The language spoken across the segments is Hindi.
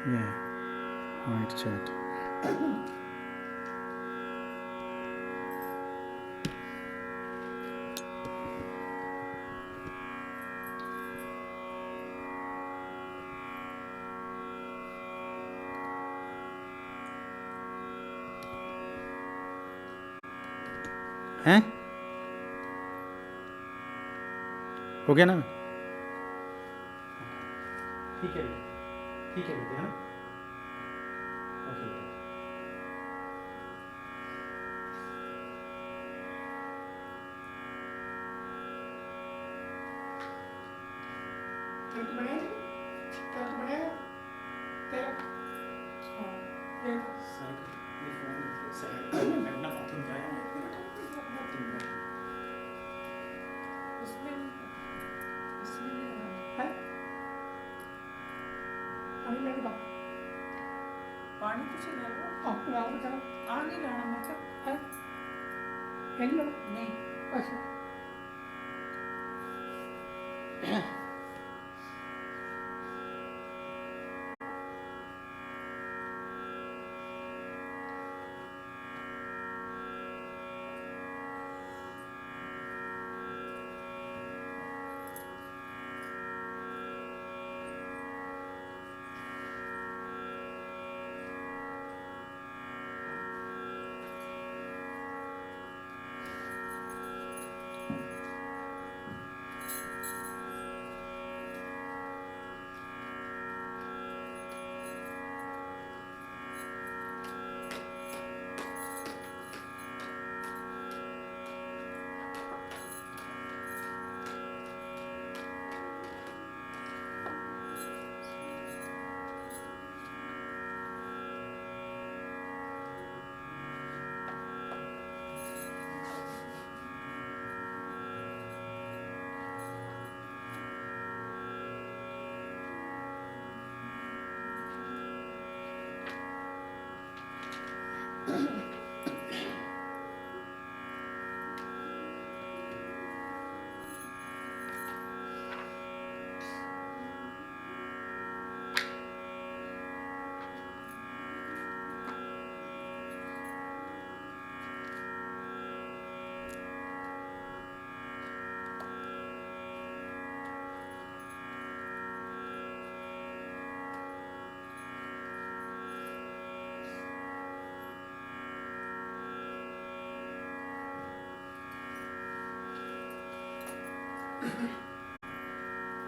Yeah, right chat. हैं हो गया ना? ठीक है ठीक है बेटे, है ना? ओके बेटे। तेरे को बनाया नहीं? तेरे को बनाया? तेरा हाँ ये फोन मैं अपना बाथरूम जाया ना, एक मिनट। इसमें नहीं है पानी लेने का पानी तो चला लो। आपको आपको चला आ नहीं लाना मैं क्या है है नहीं नहीं अच्छा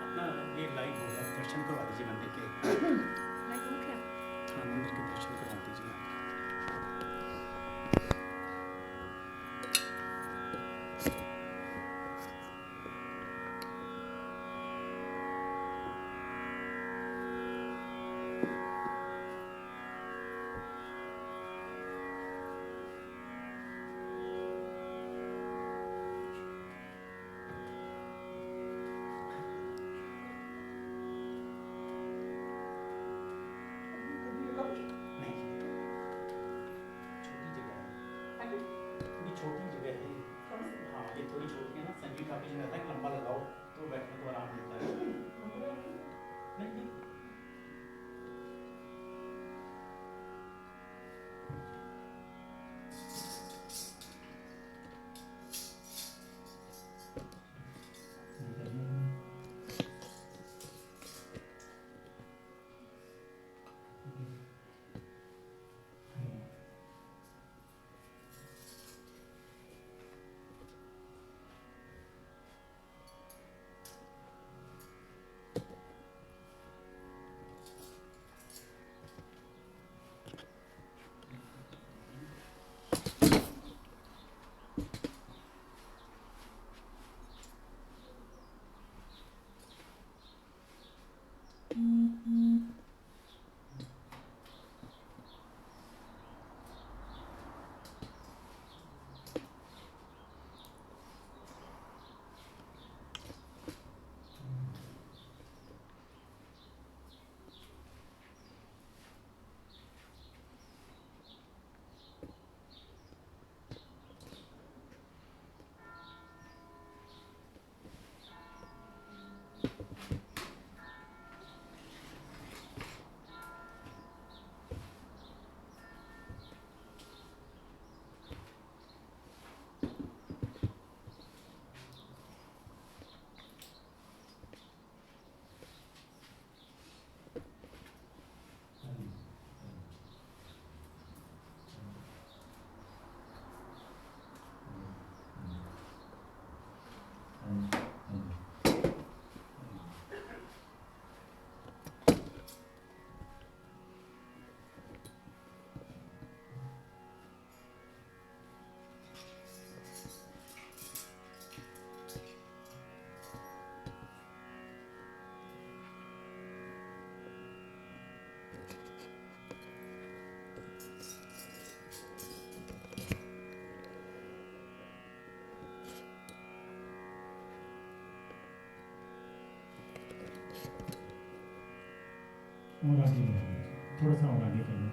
अपना ये लाइव होगा, दर्शन करवा दीजिए मंदिर के। लाइक हो गया हाँ, मंदिर के दर्शन करवा दीजिए। नहीं, छोटी जगह है, थोड़ी छोटी जगह है। हाँ, ये थोड़ी छोटी है ना, संगीत काफी जगह है, लंबा लगाओ तो बैठने को आराम मिलता है। नहीं नहीं, और आगे ले आइए, थोड़ा सा और आगे करिए।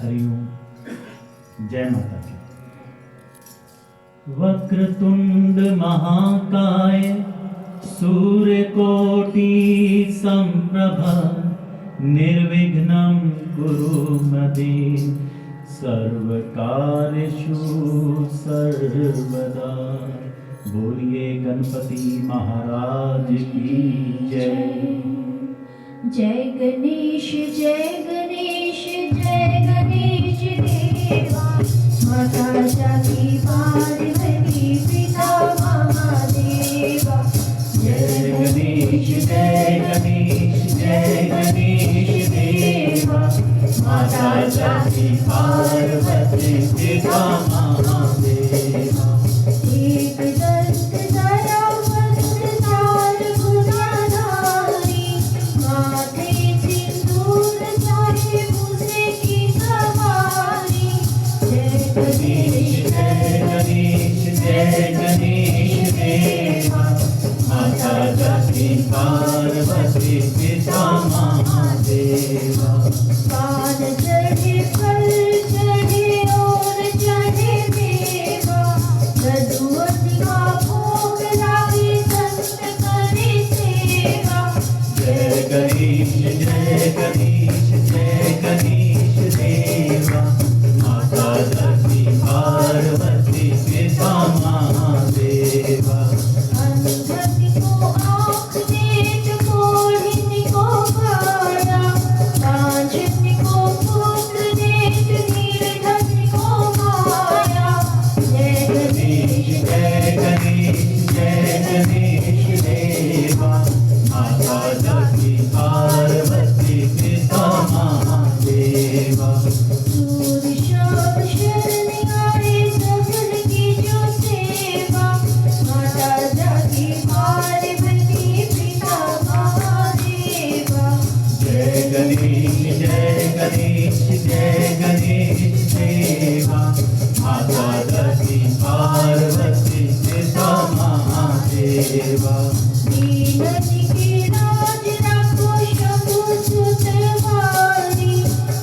हरिओम, जय माता की। वक्रतुंड महाकाय सूर्यकोटि संप्रभा निर्विघ्नं कुरु मे देव सर्वकार्येषु सर्वदा। बोलिए गणपति महाराज की जय। जय गणेश जय गणेश जय गणेश देवा। माता जाकी पार्वती पिता महादेवा। जय गणेश जय गणेश जय गणेश देवा। माता जाकी पार्वती पिता महादेवा। एक दंत धरा वज्रधार गुणाधारी। माथे सिंदूर चाहे मुझे की सवारी। जय गणेश जय गणेश जय गणेश देवा। माता जाकी पार्वती पिता महादेवा। पान चढ़े फल चढ़े और चढ़े मेवा। लड्डुओं का भोग लागे संत करे सेवा। जय गणेश जय गणेश जय गणेश देवा। माता जाकी पार्वती पिता महादेवा। अंधति को आँख देत कोढ़िन को काया। कांचन को पुत्र देत नीरधन को माया। जय गणेश जय गणेश जय गणेश देवा। माता जाकी पार्वती पिता महादेवा। सूर्य शाम शरण आए सफल की जो सेवा। माता जाकी पार्वती पिता महादेवा। जय गणेश जय गणेश जय गणेश देवा। माता जाकी पार्वती पिता महादेवा। दीननि के राज राखो शंभु सुत वारी।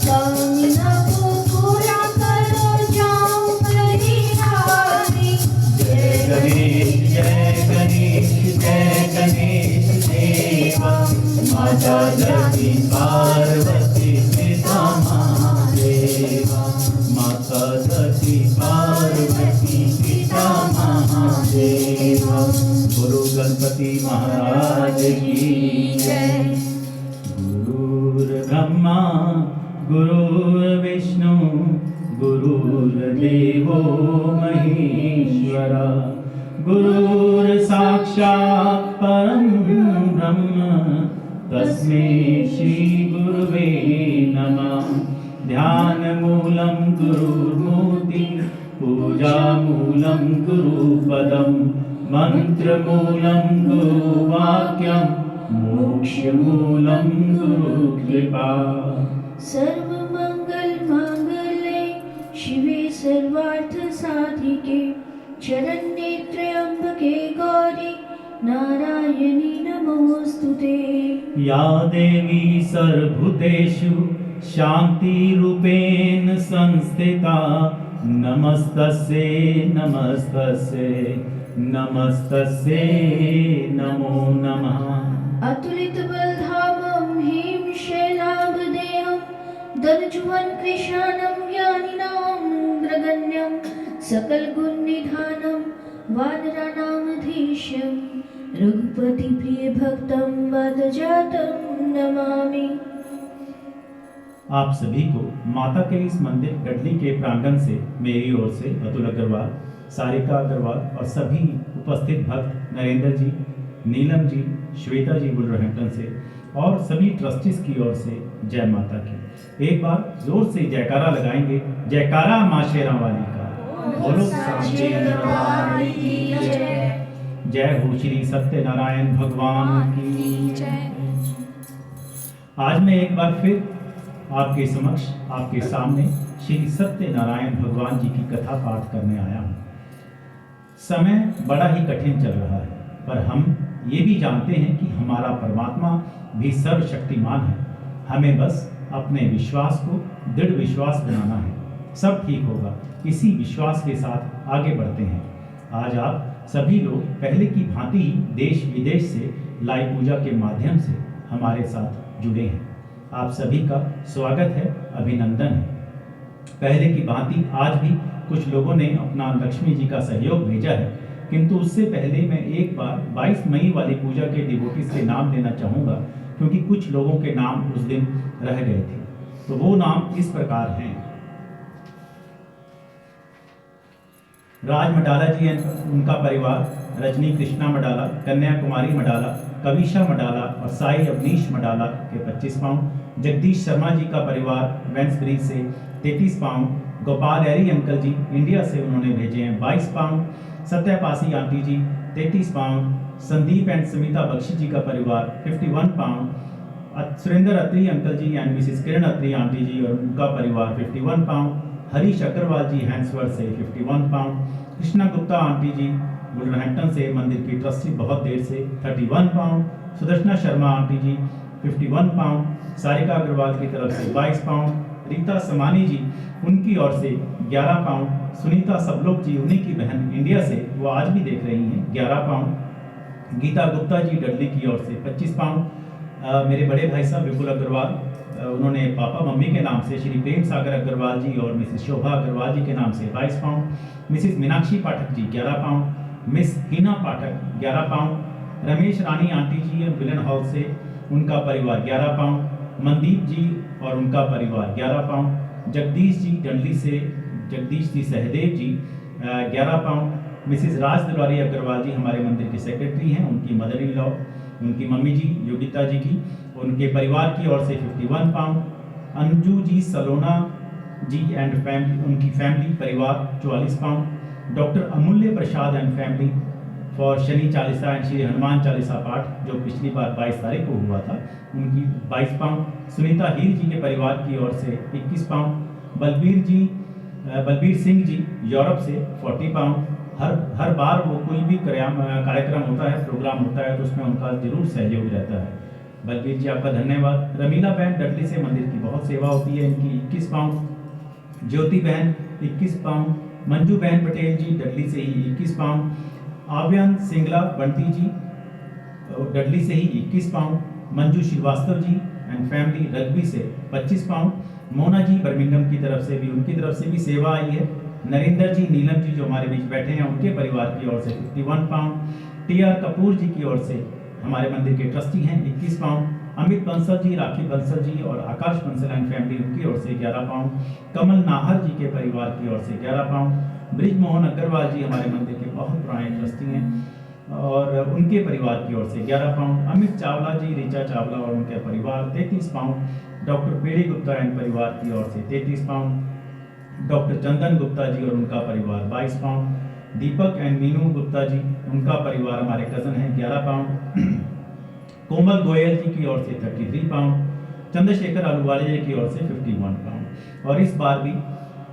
कामिना को पूरा करो जाऊं परिहारी। जय गणेश जय गणेश जय गणेश देवा। माता जाकी पार्वती पिता महादेवा। माता जाकी पार्वती पिता महादेवा। गुरु गणपति महाराज की जय। गुरुर्ब्रह्मा गुरुर्विष्णु गुरुर्देवो महेश्वरा। गुरुर्साक्षात् परं ब्रह्म तस्मै श्री गुरुवे नमः। ध्यानमूलं गुरुर्मूर्ति पूजामूलं गुरुपदं। मंत्रमूलं गुरुवाक्यं मोक्षमूलं गुरुकृपा। सर्वमंगल मांगल्ये शिवे सर्वार्थ साधिके। शरण्ये त्र्यंबके गौरी नारायणी नमोस्तुते। या देवी सर्वभूतेषु शान्तिरूपेण संस्थिता। नमस्तस्यै नमस्तस्यै नमस्तस्यै नमो नमः। अतुलित बलधामं ह्रीं शैलाभदेहं। दलजुवन् कृशानं ज्ञानिनां ग्रगण्यं। सकलगुणनिधानं वानराणामधीशं। रघुपति प्रिय भक्तं वदजातं नमामि। आप सभी को माता के इस मंदिर गडली के प्रांगण से मेरी ओर से अतुल अग्रवाल, सारिका अग्रवाल और सभी उपस्थित भक्त नरेंद्र जी, नीलम जी, श्वेता जी बुलरहेम्पटन से और सभी ट्रस्टीज की ओर से जय माता की। एक बार जोर से जयकारा लगाएंगे। जयकारा माँ शेरा वाली का। बोलो सांचे दरबार की जय। जय हो श्री सत्यनारायण भगवान की जय। आज मैं एक बार फिर आपके समक्ष, आपके सामने श्री सत्यनारायण भगवान जी की कथा पाठ करने आया हूँ। समय बड़ा ही कठिन चल रहा है, पर हम ये भी जानते हैं कि हमारा परमात्मा भी सर्वशक्तिमान है। हमें बस अपने विश्वास को दृढ़ विश्वास बनाना है, सब ठीक होगा। इसी विश्वास के साथ आगे बढ़ते हैं। आज आप सभी लोग पहले की भांति ही देश विदेश से लाइव पूजा के माध्यम से हमारे साथ जुड़े हैं। आप सभी का स्वागत है, अभिनंदन है। पहले की भांति आज भी कुछ लोगों ने अपना लक्ष्मी जी का सहयोग भेजा है, किंतु उससे पहले मैं एक बार 22 मई वाली पूजा के डिवोटीज के नाम लेना चाहूँगा, क्योंकि कुछ लोगों के नाम उस दिन रह गए थे। तो वो नाम इस प्रकार हैं: राज मडाला जी एंड उनका परिवार, रजनी कृष्णा मडाला, कन्याकुमारी मडाला, कविशा मडाला और साई अवनीश मडाला के 25 पाउंड। जगदीश शर्मा जी का परिवार वेंसब्रिज से 33 पाउंड। गोपाल एरी अंकल जी इंडिया से उन्होंने भेजे हैं 22 पाउंड। सत्यापासी aunty ji 33 pound. Sandeep and Samita Bakshi ji का परिवार 51 pound. Surendra Atri uncle ji and Mrs Kiran Atri aunty ji और उनका परिवार 51 पाउंड। हरीश अग्रवाल जी हैंड्सवर्थ से 51 pound. Krishna Gupta aunty ji Wolverhampton से मंदिर की ट्रस्टी बहुत देर से 31 पाउंड। सुदर्शना शर्मा आंटी जी 51 पाउंड। सारिका अग्रवाल की तरफ से 22 पाउंड। रीता समानी जी उनकी ओर से 11 पाउंड। सुनीता सबलोक जी उन्हीं की बहन इंडिया से, वो आज भी देख रही हैं, 11 पाउंड। गीता गुप्ता जी डडली की ओर से 25 पाउंड। मेरे बड़े भाई साहब विपुल अग्रवाल, उन्होंने पापा मम्मी के नाम से श्री प्रेम सागर अग्रवाल जी और मिसिस शोभा अग्रवाल जी के नाम से 22 pound. Mrs Meenakshi Pathak ji 11 pound. Miss Hina पाठक 11 पाउंड। रमेश रानी आंटी जी विलन हॉल से, उनका परिवार 11 पाउंड। मनदीप जी और उनका परिवार 11 पाउंड। जगदीश जी डंडली से, जगदीश जी सहदेव जी 11 पाउंड। मिसिस राज दुलारी अग्रवाल जी हमारे मंदिर की सेक्रेटरी हैं, उनकी मदर इन लॉ, उनकी मम्मी जी योगिता जी की, उनके परिवार की ओर से 51 pound. Anju ji Salona ji and family, उनकी फैमिली परिवार 44 pound. Doctor Amulya Prasad and family for Shani Chalisa and Shri Hanuman Chalisa पाठ, जो पिछली बार 22 तारीख को हुआ था, उनकी 22 पाउंड। सुनीता हीर जी के परिवार की ओर से 21 पाउंड। बलबीर सिंह जी यूरोप से 40 पाउंड। हर बार वो कोई भी कार्यक्रम होता है, प्रोग्राम होता है, तो उसमें उनका जरूर सहयोग रहता है। बलबीर जी आपका धन्यवाद। रमीला बहन डडली से मंदिर की बहुत सेवा होती है, इनकी 21 पाउंड। ज्योति बहन 21 पाउंड। मंजू बहन पटेल जी डडली से ही 21 पाउंड। आव्यान सिंगला बंटी जी डडली से ही 21 pound. Manju Srivastava ji and family Rugby से 25 पाउंड। मोना जी बर्मिंघम की तरफ से भी, उनकी तरफ से भी सेवा आई है। नरेंद्र जी नीलम जी जो हमारे बीच बैठे हैं, उनके परिवार की ओर से 51 पाउंड। टीआर कपूर जी की ओर से हमारे मंदिर के ट्रस्टी हैं 21 पाउंड। अमित बंसल जी, राखी बंसल जी और आकाश बंसल एंड फैमिली, उनकी ओर से 11 पाउंड। कमल नाहर जी के परिवार की ओर से 11 पाउंड। ब्रिज मोहन अग्रवाल जी हमारे मंदिर के बहुत पुराने ट्रस्टी हैं और उनके परिवार की ओर से 11 पाउंड। अमित चावला जी, ऋचा चावला और उनके परिवार 33 पाउंड। डॉक्टर पेड़ी गुप्ता एंड परिवार की ओर से 33 पाउंड। डॉक्टर चंदन गुप्ता जी और उनका परिवार 22 पाउंड। दीपक एंड मीनू गुप्ता जी, उनका परिवार हमारे कजन हैं, 11 पाउंड। कोमल गोयल जी की ओर से 33 पाउंड। चंद्रशेखर आलूवाले जी की ओर से 51 पाउंड। और इस बार भी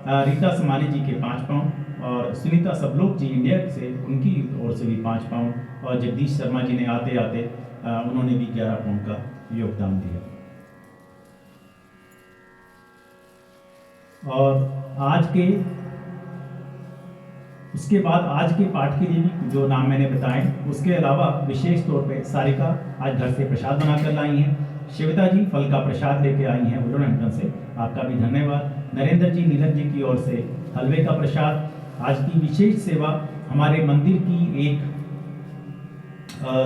रीता समानी जी के 5 पाउंड और सुनीता सबलोक जी इंडिया से, उनकी ओर से भी 5 पाउंड और जगदीश शर्मा जी ने आते आते उन्होंने भी 11 पाउंड का योगदान दिया। और आज के उसके बाद आज के पाठ के लिए भी जो नाम मैंने बताए, उसके अलावा विशेष तौर पे सारिका आज घर से प्रसाद बनाकर लाई हैं। शिविता जी फल का प्रसाद लेके आई हैं वुलवरहैम्पटन से, आपका भी धन्यवाद। नरेंद्र जी नीलम जी की ओर से हलवे का प्रसाद। आज की विशेष सेवा हमारे मंदिर की एक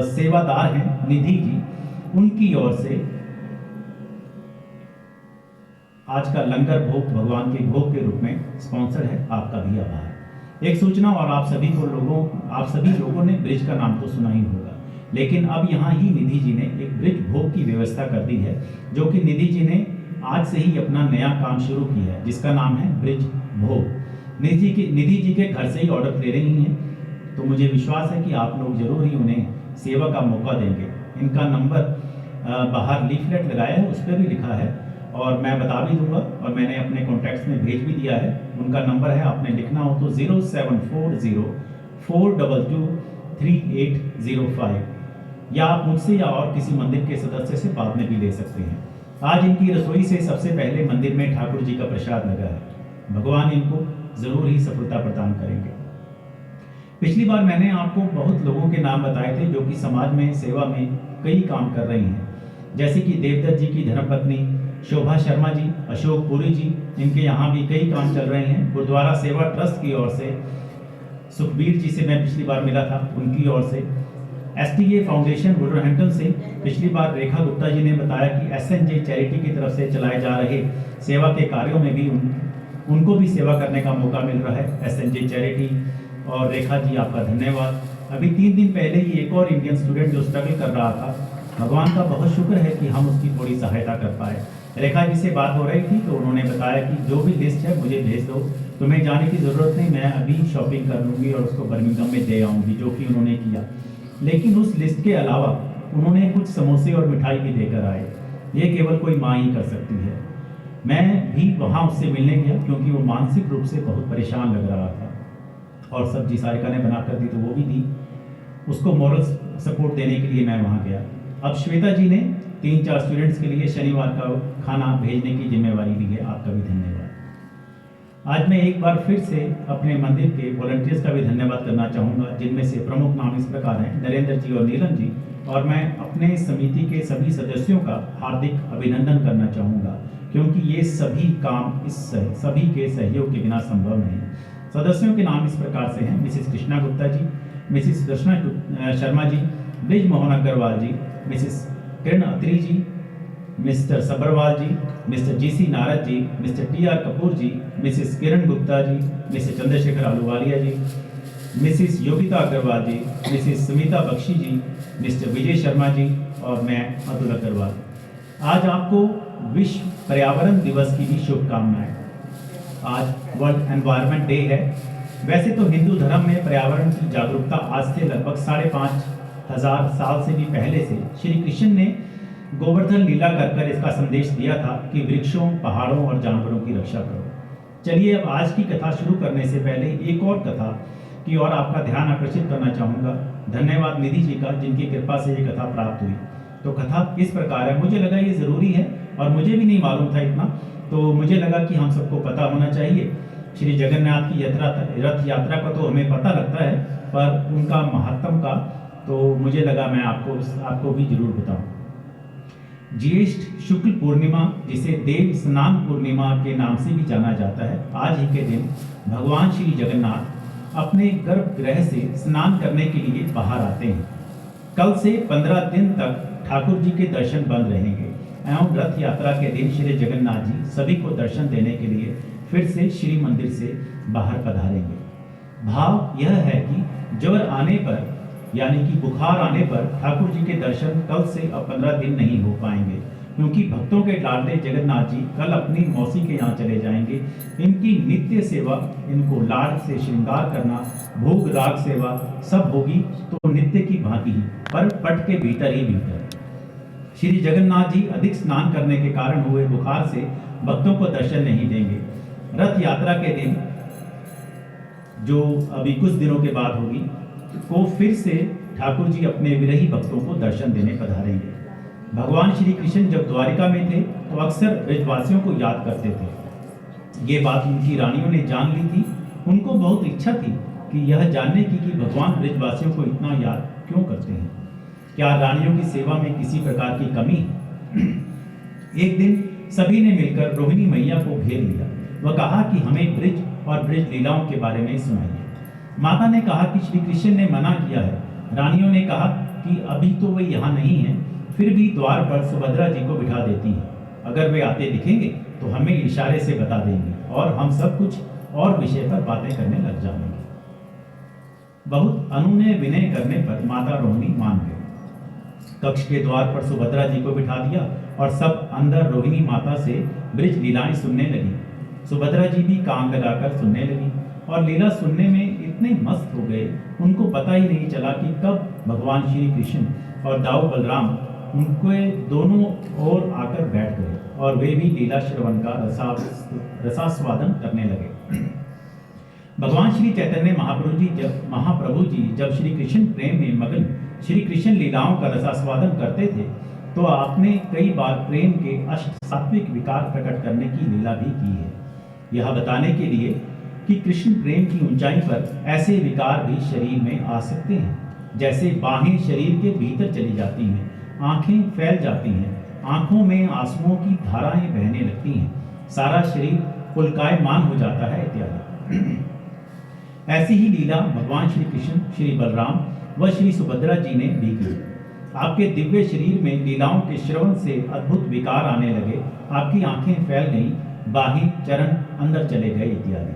सेवादार हैं निधि जी, उनकी ओर से आज का लंगर भोग भगवान के भोग के रूप में स्पॉन्सर है, आपका भी आभार। एक सूचना, और आप सभी लोगों ने ब्रिज का नाम तो सुना ही होगा, लेकिन अब यहाँ ही निधि जी ने एक ब्रिज भोग की व्यवस्था कर दी है, जो कि निधि जी ने आज से ही अपना नया काम शुरू किया है, जिसका नाम है ब्रिज भोग। निधि जी के घर से ही ऑर्डर ले रही हैं, तो मुझे विश्वास है कि आप लोग जरूर ही उन्हें सेवा का मौका देंगे। इनका नंबर बाहर लीफलेट लगाया है, उस पर भी लिखा है, और मैं बता भी दूंगा और मैंने अपने कॉन्टैक्ट्स में भेज भी दिया है। उनका नंबर है, आपने लिखना हो तो 0740-422-3805, या आप मुझसे या और किसी मंदिर के सदस्य से बाद में भी ले सकते हैं। आज इनकी रसोई से सबसे पहले मंदिर में ठाकुर जी का प्रसाद लगा है। भगवान इनको जरूर ही सफलता प्रदान करेंगे। पिछली बार मैंने आपको बहुत लोगों के नाम बताए थे जो कि समाज में सेवा में कई काम कर रही हैं, जैसे कि देवदत्त जी की धर्मपत्नी शोभा शर्मा जी, अशोक पुरी जी, इनके यहाँ भी कई काम चल रहे हैं। गुरुद्वारा सेवा ट्रस्ट की ओर से सुखबीर जी से मैं पिछली बार मिला था, उनकी ओर से STA फाउंडेशन वुलवरहैम्पटन से पिछली बार रेखा गुप्ता जी ने बताया कि SNJ चैरिटी की तरफ से चलाए जा रहे सेवा के कार्यों में भी उनको भी सेवा करने का मौका मिल रहा है। SNJ चैरिटी और रेखा जी, आपका धन्यवाद। अभी 3 दिन पहले ही एक और इंडियन स्टूडेंट जो स्ट्रगल कर रहा था, भगवान का बहुत शुक्र है कि हम उसकी थोड़ी सहायता कर पाए। रेखा जी से बात हो रही थी तो उन्होंने बताया कि जो भी लिस्ट है मुझे भेज दो, तुम्हें जाने की ज़रूरत नहीं, मैं अभी शॉपिंग कर लूँगी और उसको बर्मिंघम में दे आऊँगी, जो कि उन्होंने किया। लेकिन उस लिस्ट के अलावा उन्होंने कुछ समोसे और मिठाई भी देकर आए। ये केवल कोई माँ ही कर सकती है। मैं भी वहाँ उससे मिलने गया क्योंकि वो मानसिक रूप से बहुत परेशान लग रहा था, और सब्जी सारिका ने बना कर दी तो वो भी दी। उसको मॉरल सपोर्ट देने के लिए मैं वहाँ गया। अब श्वेता जी ने 3-4 स्टूडेंट्स के लिए शनिवार का खाना भेजने की जिम्मेवारी ली है, आपका भी धन्यवाद। आज मैं एक बार फिर से अपने मंदिर के वॉलंटियर्स का भी धन्यवाद करना चाहूँगा, जिनमें से प्रमुख नाम इस प्रकार हैं, नरेंद्र जी और नीलम जी। और मैं अपने समिति के सभी सदस्यों का हार्दिक अभिनंदन करना चाहूँगा, क्योंकि ये सभी काम इस सभी के सहयोग के बिना संभव नहीं। सदस्यों के नाम इस प्रकार से हैं: मिसेस कृष्णा गुप्ता जी, मिसेस दर्शना शर्मा जी, ब्रिज मोहन अग्रवाल जी, मिसेस किरण अत्री जी, मिस्टर सबरवाल जी, mister GC Narad ji, mister TR Kapoor जी, मिसेस किरण गुप्ता जी, मिस्टर चंद्रशेखर आलूवालिया जी, मिसेस योगिता अग्रवाल जी, मिसेस सुमिता बख्शी जी, मिस्टर विजय शर्मा जी और मैं अतुल अग्रवाल। आज आपको विश्व पर्यावरण दिवस की भी शुभकामनाएं। आज वर्ल्ड एनवायरनमेंट डे है। वैसे तो हिंदू धर्म में पर्यावरण की जागरूकता आज से लगभग 5,500 साल से भी पहले से श्री कृष्ण ने गोवर्धन लीला कर इसका संदेश दिया था कि वृक्षों, पहाड़ों और जानवरों की रक्षा करो। चलिए अब आज की कथा शुरू करने से पहले एक और कथा की ओर आपका ध्यान आकर्षित करना चाहूँगा। धन्यवाद निधि जी का, जिनकी कृपा से ये कथा प्राप्त हुई। तो कथा इस प्रकार है, मुझे लगा ये ज़रूरी है और मुझे भी नहीं मालूम था इतना, तो मुझे लगा कि हम सबको पता होना चाहिए। श्री जगन्नाथ की रथ यात्रा का तो हमें पता लगता है, पर उनका महत्व का तो मुझे लगा मैं आपको भी जरूर बताऊं। ज्येष्ठ शुक्ल पूर्णिमा, जिसे देव स्नान पूर्णिमा के नाम से भी जाना जाता है, आज ही के दिन भगवान श्री जगन्नाथ अपने गर्भगृह से स्नान करने के लिए बाहर आते हैं। कल से 15 दिन तक ठाकुर जी के दर्शन बंद रहेंगे एवं रथ यात्रा के दिन श्री जगन्नाथ जी सभी को दर्शन देने के लिए फिर से श्री मंदिर से बाहर पधारेंगे। भाव यह है कि ज्वर आने पर यानी कि बुखार आने पर ठाकुर जी के दर्शन कल से अब 15 दिन नहीं हो पाएंगे, क्योंकि भक्तों के लाडले जगन्नाथ जी कल अपनी मौसी के यहाँ चले जाएंगे। इनकी नित्य सेवा, इनको लाड से श्रृंगार करना, भोग राग सेवा सब होगी तो नित्य की भांति ही, पर पट के भीतर ही भीतर। श्री जगन्नाथ जी अधिक स्नान करने के कारण हुए बुखार से भक्तों को दर्शन नहीं देंगे। रथ यात्रा के दिन, जो अभी कुछ दिनों के बाद होगी, को फिर से ठाकुर जी अपने विरही भक्तों को दर्शन देने पधारेंगे। भगवान श्री कृष्ण जब द्वारिका में थे तो अक्सर ब्रजवासियों को याद करते थे। ये बात उनकी रानियों ने जान ली थी। उनको बहुत इच्छा थी कि यह जानने की कि भगवान ब्रजवासियों को इतना याद क्यों करते हैं। क्या रानियों की सेवा में किसी प्रकार की कमी है? एक दिन सभी ने मिलकर रोहिणी मैया को घेर लिया। वह कहा कि हमें ब्रज और ब्रज लीलाओं के बारे में सुनाइए। माता ने कहा कि श्री कृष्ण ने मना किया है। रानियों ने कहा कि अभी तो वे यहाँ नहीं हैं, फिर भी द्वार पर सुभद्रा जी को बिठा देती हैं। अगर वे आते दिखेंगे तो हमें इशारे से बता देंगे और हम सब कुछ और विषय पर बातें करने लग जाएंगे। बहुत अनुनय विनय करने पर माता रोहिणी मान गई। कक्ष के द्वार पर सुभद्रा जी को बिठा दिया और सब अंदर रोहिणी माता से ब्रज लीलाएं सुनने लगी। सुभद्रा जी भी कान लगाकर सुनने लगी और लीला सुनने में इतने मस्त हो गए, उनको पता ही नहीं चला कि कब भगवान श्री कृष्ण और दाऊ बलराम उनके दोनों ओर आकर बैठ गए और वे भी लीला श्रवण का रसास्वादन करने लगे। भगवान श्री चैतन्य महाप्रभु जी जब श्री कृष्ण प्रेम में मगन श्री कृष्ण लीलाओं का रसास्वादन करते थे तो आपने कई बार प्रेम के अष्ट सात्विक विकार प्रकट करने की लीला भी की है, यह बताने के लिए कि कृष्ण प्रेम की ऊंचाई पर ऐसे विकार भी शरीर में आ सकते हैं, जैसे बाहें शरीर के भीतर चली जाती हैं, आंखें फैल जाती हैं, आंखों में आंसुओं की धाराएं बहने लगती हैं, सारा शरीर पुलकायमान हो जाता है इत्यादि। ऐसी ही लीला भगवान श्री कृष्ण, श्री बलराम व श्री सुभद्रा जी ने भी की। आपके दिव्य शरीर में लीलाओं के श्रवण से अद्भुत विकार आने लगे, आपकी आंखें फैल गईं, बाहें चरण अंदर चले गए इत्यादि।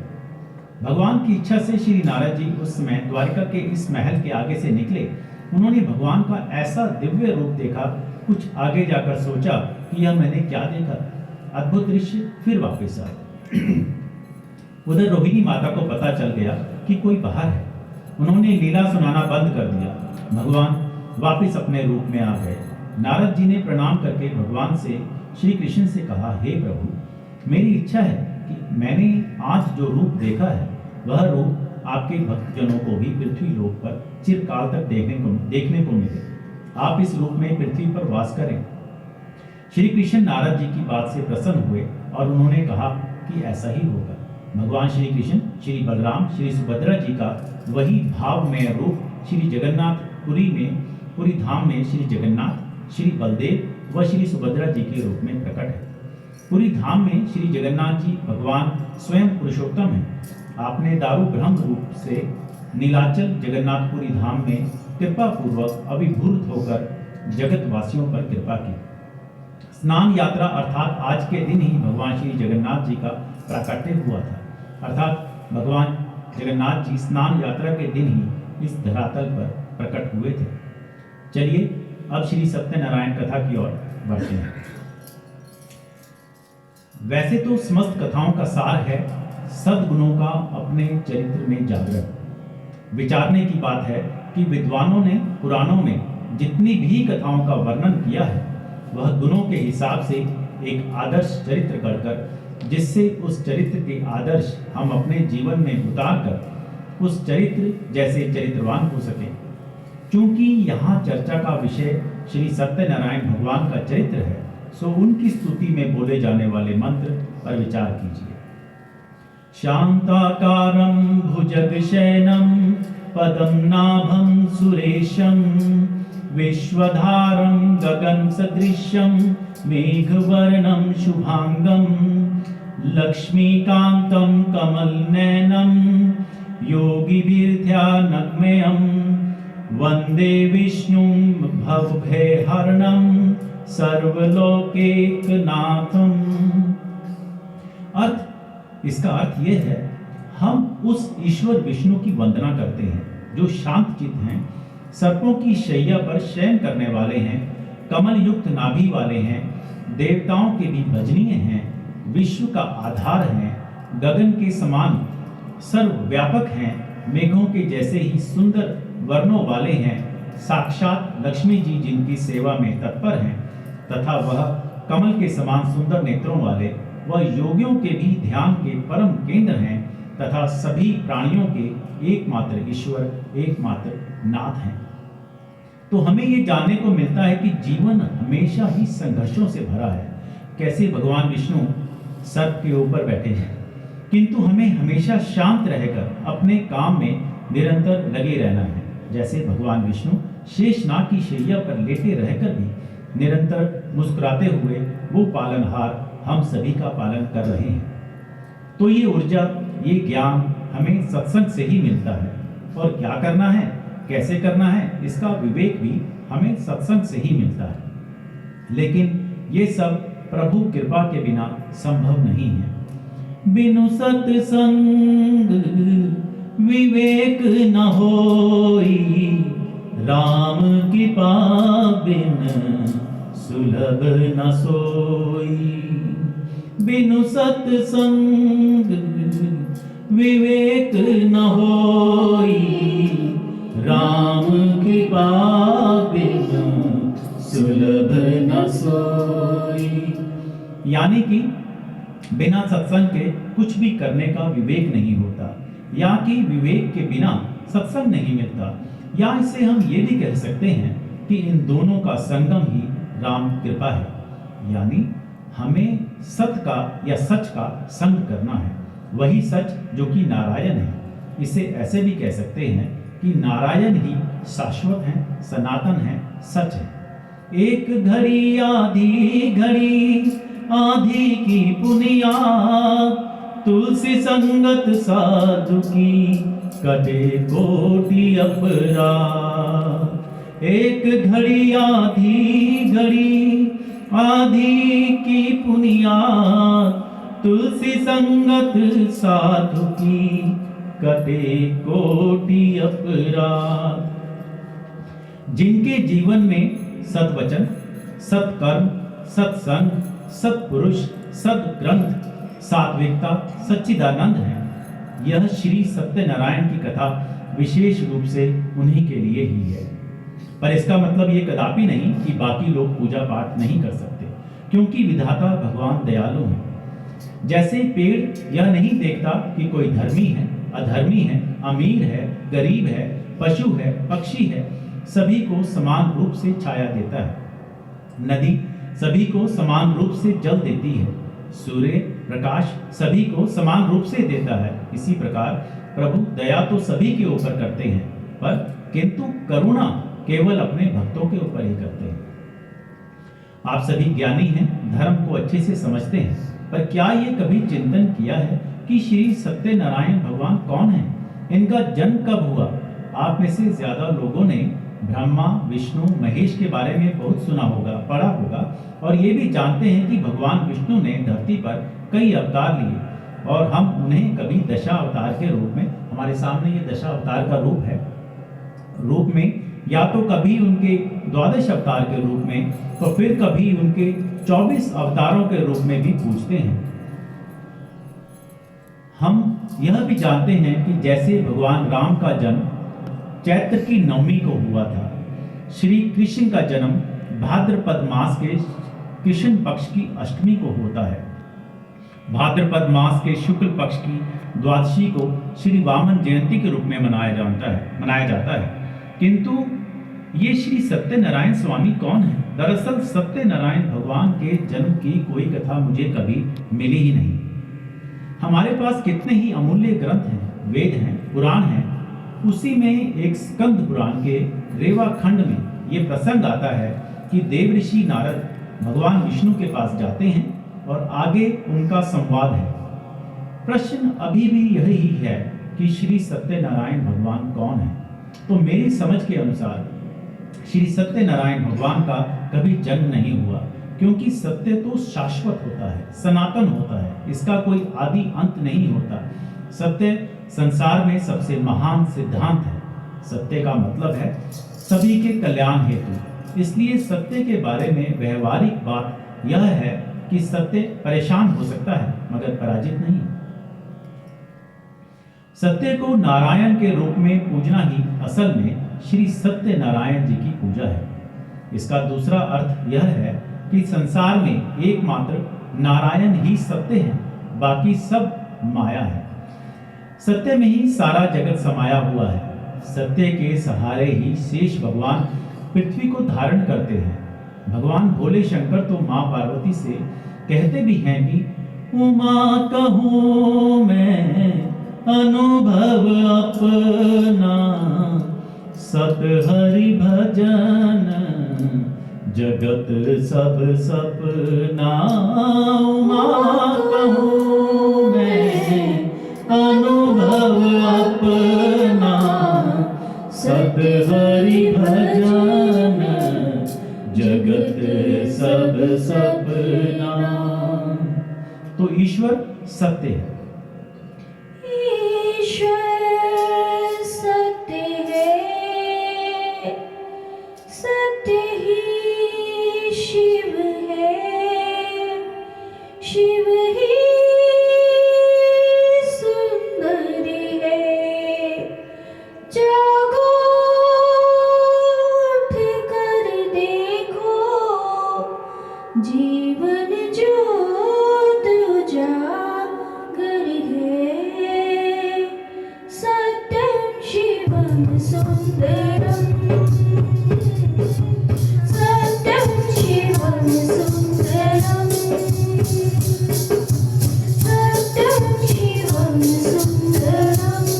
भगवान की इच्छा से श्री नारद जी उस समय द्वारिका के इस महल के आगे से निकले। उन्होंने भगवान का ऐसा दिव्य रूप देखा, कुछ आगे जाकर सोचा कि यह मैंने क्या देखा, अद्भुत दृश्य, फिर वापस आए। उधर रोहिणी माता को पता चल गया कि कोई बाहर है। उन्होंने लीला सुनाना बंद कर दिया। भगवान वापस अपने रूप में आ गए। नारद जी ने प्रणाम करके भगवान से श्री कृष्ण से कहा, हे प्रभु, मेरी इच्छा है कि मैंने आज जो रूप देखा है वह रूप आपके भक्तजनों को भी पृथ्वी लोक पर चिरकाल तक देखने को मिले। आप इस रूप में पृथ्वी पर वास करें। श्री कृष्ण नारद जी की बात से प्रसन्न हुए और उन्होंने कहा कि ऐसा ही होगा। भगवान श्री कृष्ण, श्री बलराम, श्री सुभद्रा जी का वही भावमय रूप श्री पुरी धाम में श्री जगन्नाथ, श्री बलदेव व श्री सुभद्रा जी के रूप में प्रकट है। पुरी धाम में श्री जगन्नाथ जी भगवान स्वयं पुरुषोत्तम हैं। आपने दारु ब्रह्म रूप से नीलाचल जगन्नाथपुरी धाम में कृपा पूर्वक अभिभूत होकर जगत वासियों पर कृपा की। स्नान यात्रा अर्थात आज के दिन ही भगवान श्री जगन्नाथ जी का प्राकट्य हुआ था, अर्थात भगवान जगन्नाथ जी स्नान यात्रा के दिन ही इस धरातल पर प्रकट हुए थे। चलिए अब श्री सत्यनारायण कथा की ओर बढ़ते हैं। वैसे तो समस्त कथाओं का सार है सद्गुणों का अपने चरित्र में जागरण। विचारने की बात है कि विद्वानों ने पुराणों में जितनी भी कथाओं का वर्णन किया है वह गुणों के हिसाब से एक आदर्श चरित्र गढ़कर, जिससे उस चरित्र के आदर्श हम अपने जीवन में उतार कर उस चरित्र जैसे चरित्रवान हो सके। चूंकि यहाँ चर्चा का विषय श्री सत्यनारायण भगवान का चरित्र है, सो उनकी स्तुति में बोले जाने वाले मंत्र पर विचार कीजिए। शांताकारं भुजगशयनं पदं नाभं सुरेशं विश्वधारं गगनसदृशं मेघवर्णं शुभांगं लक्ष्मीकान्तं कमलनयनं योगिभिर्ध्यानगम्यं वन्दे विष्णुं भवभयहरणं सर्वलोकैकनाथम्। इसका अर्थ यह है, हम उस ईश्वर विष्णु की वंदना करते हैं जो शांत चित्त हैं, सर्पों की शैया पर शयन करने वाले हैं, कमल युक्त नाभि वाले हैं, देवताओं के भी भजनीय हैं, विश्व का आधार हैं, गगन के समान सर्वव्यापक हैं, मेघों के जैसे ही सुंदर वर्णों वाले हैं, साक्षात लक्ष्मी जी जिनकी सेवा में तत्पर हैं, तथा वह कमल के समान सुंदर नेत्रों वाले वह योगियों के भी ध्यान के परम केंद्र हैं, तथा सभी प्राणियों के एकमात्र ईश्वर, एकमात्र नाथ हैं। तो हमें ये जानने को मिलता है कि जीवन हमेशा ही संघर्षों से भरा है। कैसे भगवान विष्णु सर्प के ऊपर बैठे हैं, किंतु हमें हमेशा शांत रहकर अपने काम में निरंतर लगे रहना है। जैसे भगवान विष्णु शेषनाग की शैया पर लेटे रहकर भी निरंतर मुस्कुराते हुए वो पालनहार हम सभी का पालन कर रहे हैं। तो ये ऊर्जा, ये ज्ञान हमें सत्संग से ही मिलता है, और क्या करना है, कैसे करना है, इसका विवेक भी हमें सत्संग से ही मिलता है। लेकिन ये सब प्रभु कृपा के बिना संभव नहीं है। बिनु सत्संग विवेक न होई, राम कृपा बिन सुलभ न सोई। बिनु सत्संग विवेक न होई, राम कृपा बिन सुलभ न सोई। यानी कि बिना सत्संग के कुछ भी करने का विवेक नहीं होता, या कि विवेक के बिना सत्संग नहीं मिलता, या इससे हम ये भी कह सकते हैं कि इन दोनों का संगम ही राम कृपा है। यानी हमें सत्य का या सच का संग करना है, वही सच जो कि नारायण है। इसे ऐसे भी कह सकते हैं कि नारायण ही शाश्वत है, सनातन है, सच है। एक घड़ी आधी घड़ी आधी की पुनियाद, तुलसी संगत साधु की कटे कोटि अपराध। एक घड़ी आधी घड़ी आधी की पुनियाद, तुलसी संगत साधु की कटे कोटि अपराध। जिनके जीवन में सद्वचन, सत्कर्म, सत्संग, सत्पुरुष, सद्ग्रंथ, सात्विकता, सच्चिदानंद है, यह श्री सत्यनारायण की कथा विशेष रूप से उन्हीं के लिए ही है। पर इसका मतलब ये कदापि नहीं कि बाकी लोग पूजा पाठ नहीं कर सकते, क्योंकि विधाता भगवान दयालु हैं। जैसे पेड़ यह नहीं देखता कि कोई धर्मी है, अधर्मी है, अमीर है, गरीब है, पशु है, पक्षी है, सभी को समान रूप से छाया देता है। नदी सभी को समान रूप से जल देती है। सूर्य प्रकाश सभी को समान रूप से देता है। इसी प्रकार प्रभु दया तो सभी के ऊपर करते हैं, पर किंतु करुणा केवल अपने भक्तों के ऊपर ही करते हैं। आप सभी ज्ञानी हैं, धर्म को अच्छे से समझते हैं, पर क्या ये कभी चिंतन किया है कि श्री सत्यनारायण भगवान कौन है? इनका जन्म कब हुआ? आप में से ज्यादा लोगों ने ब्रह्मा, विष्णु, महेश के बारे में बहुत सुना होगा, पढ़ा होगा, और ये भी जानते हैं कि भगवान विष्णु ने धरती पर कई अवतार लिए, और हम उन्हें कभी दशा अवतार के रूप में, हमारे सामने ये दशा अवतार का रूप में या तो कभी उनके 12 अवतार के रूप में, तो फिर कभी उनके 24 अवतारों के रूप में भी पूजते हैं। हम यह भी जानते हैं कि जैसे भगवान राम का जन्म चैत्र की नवमी को हुआ था, श्री कृष्ण का जन्म भाद्रपद मास के कृष्ण पक्ष की अष्टमी को होता है। भाद्रपद मास के शुक्ल पक्ष की द्वादशी को श्री वामन जयंती के रूप में मनाया जाता है। किंतु ये श्री सत्यनारायण स्वामी कौन है? दरअसल सत्यनारायण भगवान के जन्म की कोई कथा मुझे कभी मिली ही नहीं। हमारे पास कितने ही अमूल्य ग्रंथ हैं, वेद हैं, पुराण हैं। उसी में एक स्कंद पुराण के रेवा खंड में ये प्रसंग आता है कि देवऋषि नारद भगवान विष्णु के पास जाते हैं और आगे उनका संवाद है। प्रश्न अभी भी यही है कि श्री सत्यनारायण भगवान कौन है? तो मेरी समझ के अनुसार श्री सत्यनारायण भगवान का कभी जन्म नहीं हुआ, क्योंकि सत्य तो शाश्वत होता है, सनातन होता है, इसका कोई आदि अंत नहीं होता। सत्य संसार में सबसे महान सिद्धांत है। सत्य का मतलब है सभी के कल्याण हेतु। इसलिए सत्य के बारे में व्यवहारिक बात यह है कि सत्य परेशान हो सकता है, मगर पराजित नहीं। सत्य को नारायण के रूप में पूजना ही असल में श्री सत्यनारायण जी की पूजा है। इसका दूसरा अर्थ यह है कि संसार में एकमात्र नारायण ही सत्य है, बाकी सब माया है। सत्य में ही सारा जगत समाया हुआ है। सत्य के सहारे ही शेष भगवान पृथ्वी को धारण करते हैं। भगवान भोले शंकर तो मां पार्वती से कहते भी हैं कि उमा कहूं मैं अनुभव अपना, सत हरि भजन जगत सब सपना। उमा कहूं मैं अनुभव अपना, सत हरि भजन जगत सब सपना। तो ईश्वर सत्य है। ईश्वर सत्य है, सत्य ही शिव है, शिव ही सुंदर है। जागो उठ कर देखो, सुन्दरम् सत्यं शिवं सुन्दरम् सत्यं शिवं सुन्दरम्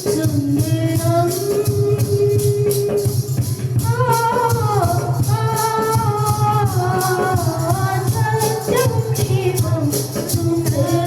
सुन्दरम् सत्यं शिवं सुन्दरम्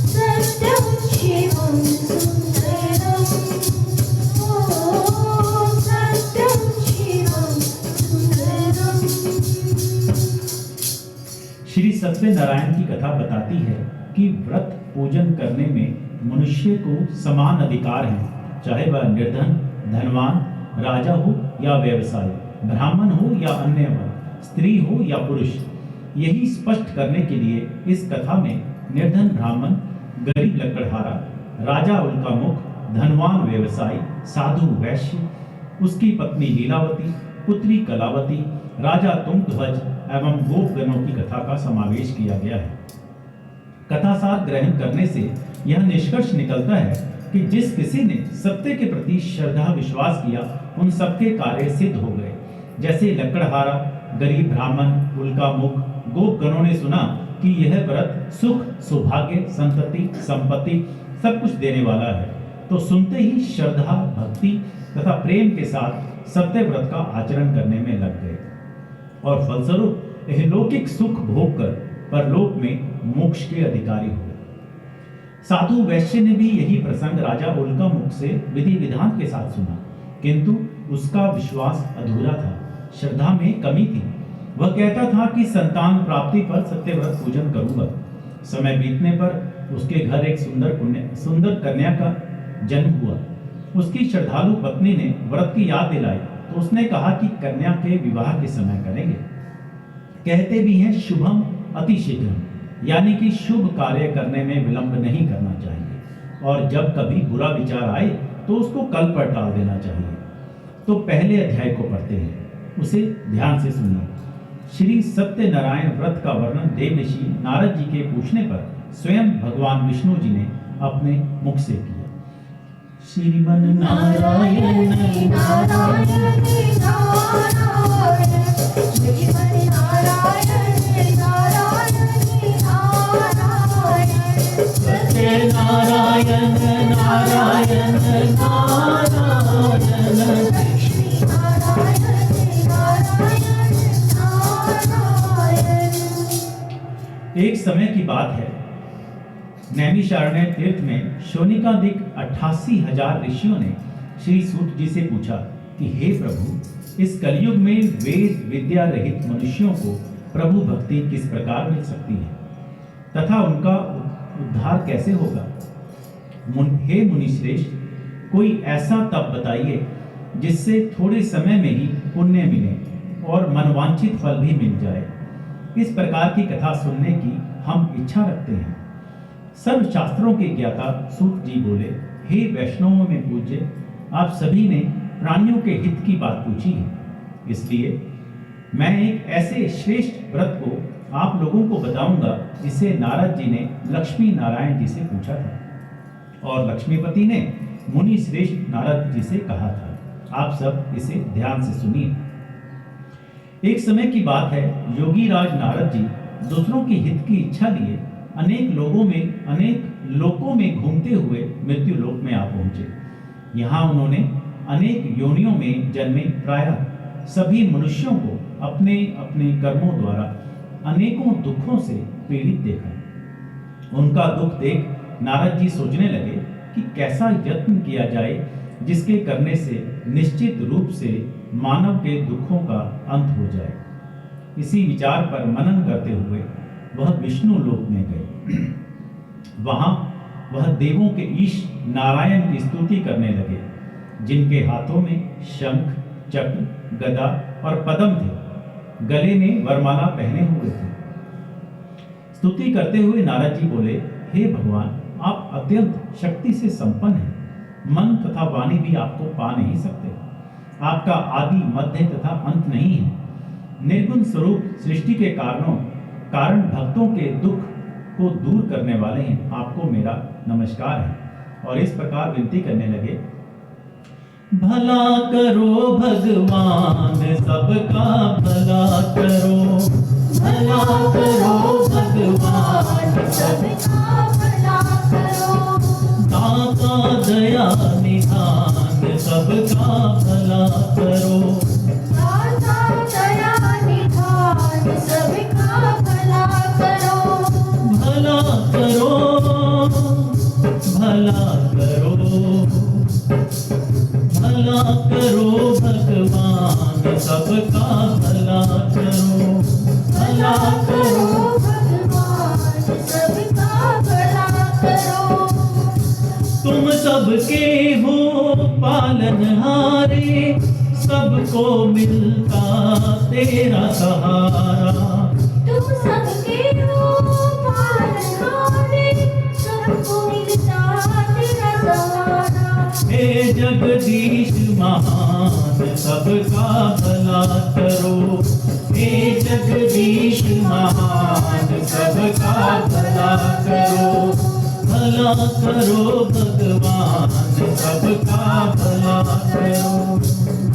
सत्यं शिवं सुन्दरम् सत्यं शिवं सुन्दरम्। श्री सत्यनारायण की कथा बताती है कि व्रत पूजन करने में मनुष्य को समान अधिकार है, चाहे वह निर्धन, धनवान, राजा हो या व्यवसायी, ब्राह्मण हो या अन्य वर्ग, स्त्री हो या पुरुष। यही स्पष्ट करने के लिए इस कथा में निर्धन ब्राह्मण, गरीब लकड़हारा, राजा उल्कामुख, धनवान व्यवसायी, साधु वैश्य, उसकी पत्नी लीलावती, पुत्री कलावती, राजा तुंगध्वज एवं गोपगणों की कथा का समावेश किया गया है। कथासार ग्रहण करने से यह निष्कर्ष निकलता है कि जिस किसी ने सत्य के प्रति श्रद्धा विश्वास किया, उन सबके कार्य सिद्ध हो गए। जैसे लकड़हारा, गरीब ब्राह्मण, उल्कामुख, गोपगणों ने सुना कि यह व्रत सुख, सौभाग्य, संतति, संपत्ति सब कुछ देने वाला है, तो सुनते ही श्रद्धा, भक्ति तथा प्रेम के साथ सत्य व्रत का आचरण करने में लग गए और फलस्वरूप इहलौकिक सुख भोग कर परलोक में मोक्ष के अधिकारी हुए। साधु वैश्य ने भी यही प्रसंग राजा उल्कामुख से विधि विधान के साथ सुना, किंतु उसका विश्वास अधूरा था, श्रद्धा में कमी थी। वह कहता था कि संतान प्राप्ति पर सत्यव्रत पूजन करूंगा। समय बीतने पर उसके घर एक सुंदर कन्या का जन्म हुआ। उसकी श्रद्धालु पत्नी ने व्रत की याद दिलाई तो उसने कहा कि कन्या के विवाह के समय करेंगे। कहते भी हैं शुभम अति शीघ्रम, यानी कि शुभ कार्य करने में विलंब नहीं करना चाहिए, और जब कभी बुरा विचार आए तो उसको कल पर टाल देना चाहिए। तो पहले अध्याय को पढ़ते हैं, उसे ध्यान से सुनिए। श्री सत्यनारायण व्रत का वर्णन देवऋषि नारद जी के पूछने पर स्वयं भगवान विष्णु जी ने अपने मुख से किया। श्रीमन नारायण नारायण नारायण श्रीमन नारायण नारायण सत्यनारायण नारायण नारायण लक्ष्मी नारायण नारायण नारायण। एक समय की बात है, नैमिषारण्य तीर्थ में शोनिकादिक 88,000 ऋषियों ने श्री सूत जी से पूछा कि हे प्रभु, इस कलयुग में वेद विद्या रहित मनुष्यों को प्रभु भक्ति किस प्रकार मिल सकती है तथा उनका उद्धार कैसे होगा। हे मुनिश्रेष्ठ, कोई ऐसा तप बताइए जिससे थोड़े समय में ही पुण्य मिले और मनवांछित फल भी मिल जाए। इस प्रकार की कथा सुनने की हम इच्छा रखते हैं। सर्व शास्त्रों के ज्ञाता सूत जी बोले, हे वैष्णवों में पूज्य, आप सभी ने प्राणियों के हित की बात पूछी है, इसलिए मैं एक ऐसे श्रेष्ठ व्रत को आप लोगों को बताऊंगा जिसे नारद जी ने लक्ष्मी नारायण जी से पूछा था और लक्ष्मीपति ने मुनि श्रेष्ठ नारद जी से कहा था। आप सब इसे ध्यान से सुनिए। एक समय की बात है, योगी राज नारद जी दूसरों के हित की इच्छा लिए अनेक लोकों में घूमते हुए मृत्यु लोक में आ पहुंचे। यहाँ उन्होंने अनेक योनियों में जन्मे प्रायः सभी मनुष्यों को अपने अपने कर्मों द्वारा अनेकों दुखों से पीड़ित देखा। उनका दुख देख नारद जी सोचने लगे कि कैसा यत्न किया जाए जिसके करने से निश्चित रूप से मानव के दुखों का अंत हो जाए। इसी विचार पर मनन करते हुए वह विष्णु लोक में गए। वहां वह देवों के ईश नारायण की स्तुति करने लगे, जिनके हाथों में शंख, चक्र, गदा और पद्म थे, गले में वरमाला पहने हुए थे। स्तुति करते हुए नारद जी बोले, हे भगवान, आप अत्यंत शक्ति से संपन्न हैं। मन तथा वाणी भी आपको पा नहीं सकते। आपका आदि, मध्य तथा अंत नहीं है। निर्गुण स्वरूप सृष्टि के कारण भक्तों के दुख को दूर करने वाले हैं। आपको मेरा नमस्कार है। और इस प्रकार विनती करने लगे, भला करो भगवान, सबका भला करो। भला करो भगवान, सबका भला करो। दाता दया निधान, सबका भला करो। दाता दया निधान, सबका भला करो। भला करो, भला करो, भला करो भगवान, सबका भला करो। भला करो, भगवान, सबका भला करो। तुम सबके हो पालनहारे, सबको मिलता तेरा सहारा। तुम सबके हो पालनहारे, सबको मिलता तेरा सहारा। हे जगदीश महान, सबका भला करो। हे जगदीश महान, सबका भला करो। भला करो भगवान, सबका भला करो।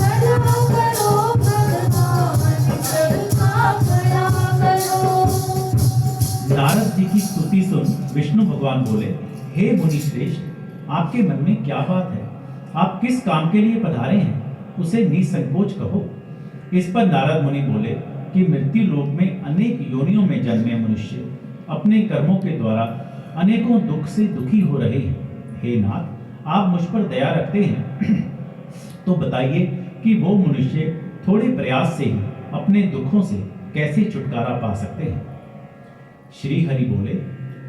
भला करो भगवान, सबका भला करो। नारद जी की स्तुति सुन विष्णु भगवान बोले, हे मुनि श्रेष्ठ, आपके मन में क्या बात है? आप किस काम के लिए पधारे हैं? उसे निसंकोच कहो। इस पर नारद मुनि बोले कि मृत्यु लोक में अनेक योनियों में जन्मे मनुष्य अपने कर्मों के द्वारा अनेकों दुख से दुखी हो रहे हैं। हे नाथ, आप मुझ पर दया रखते हैं तो बताइए कि वो मनुष्य थोड़े प्रयास से ही अपने दुखों से कैसे छुटकारा पा सकते हैं। श्री हरि बोले,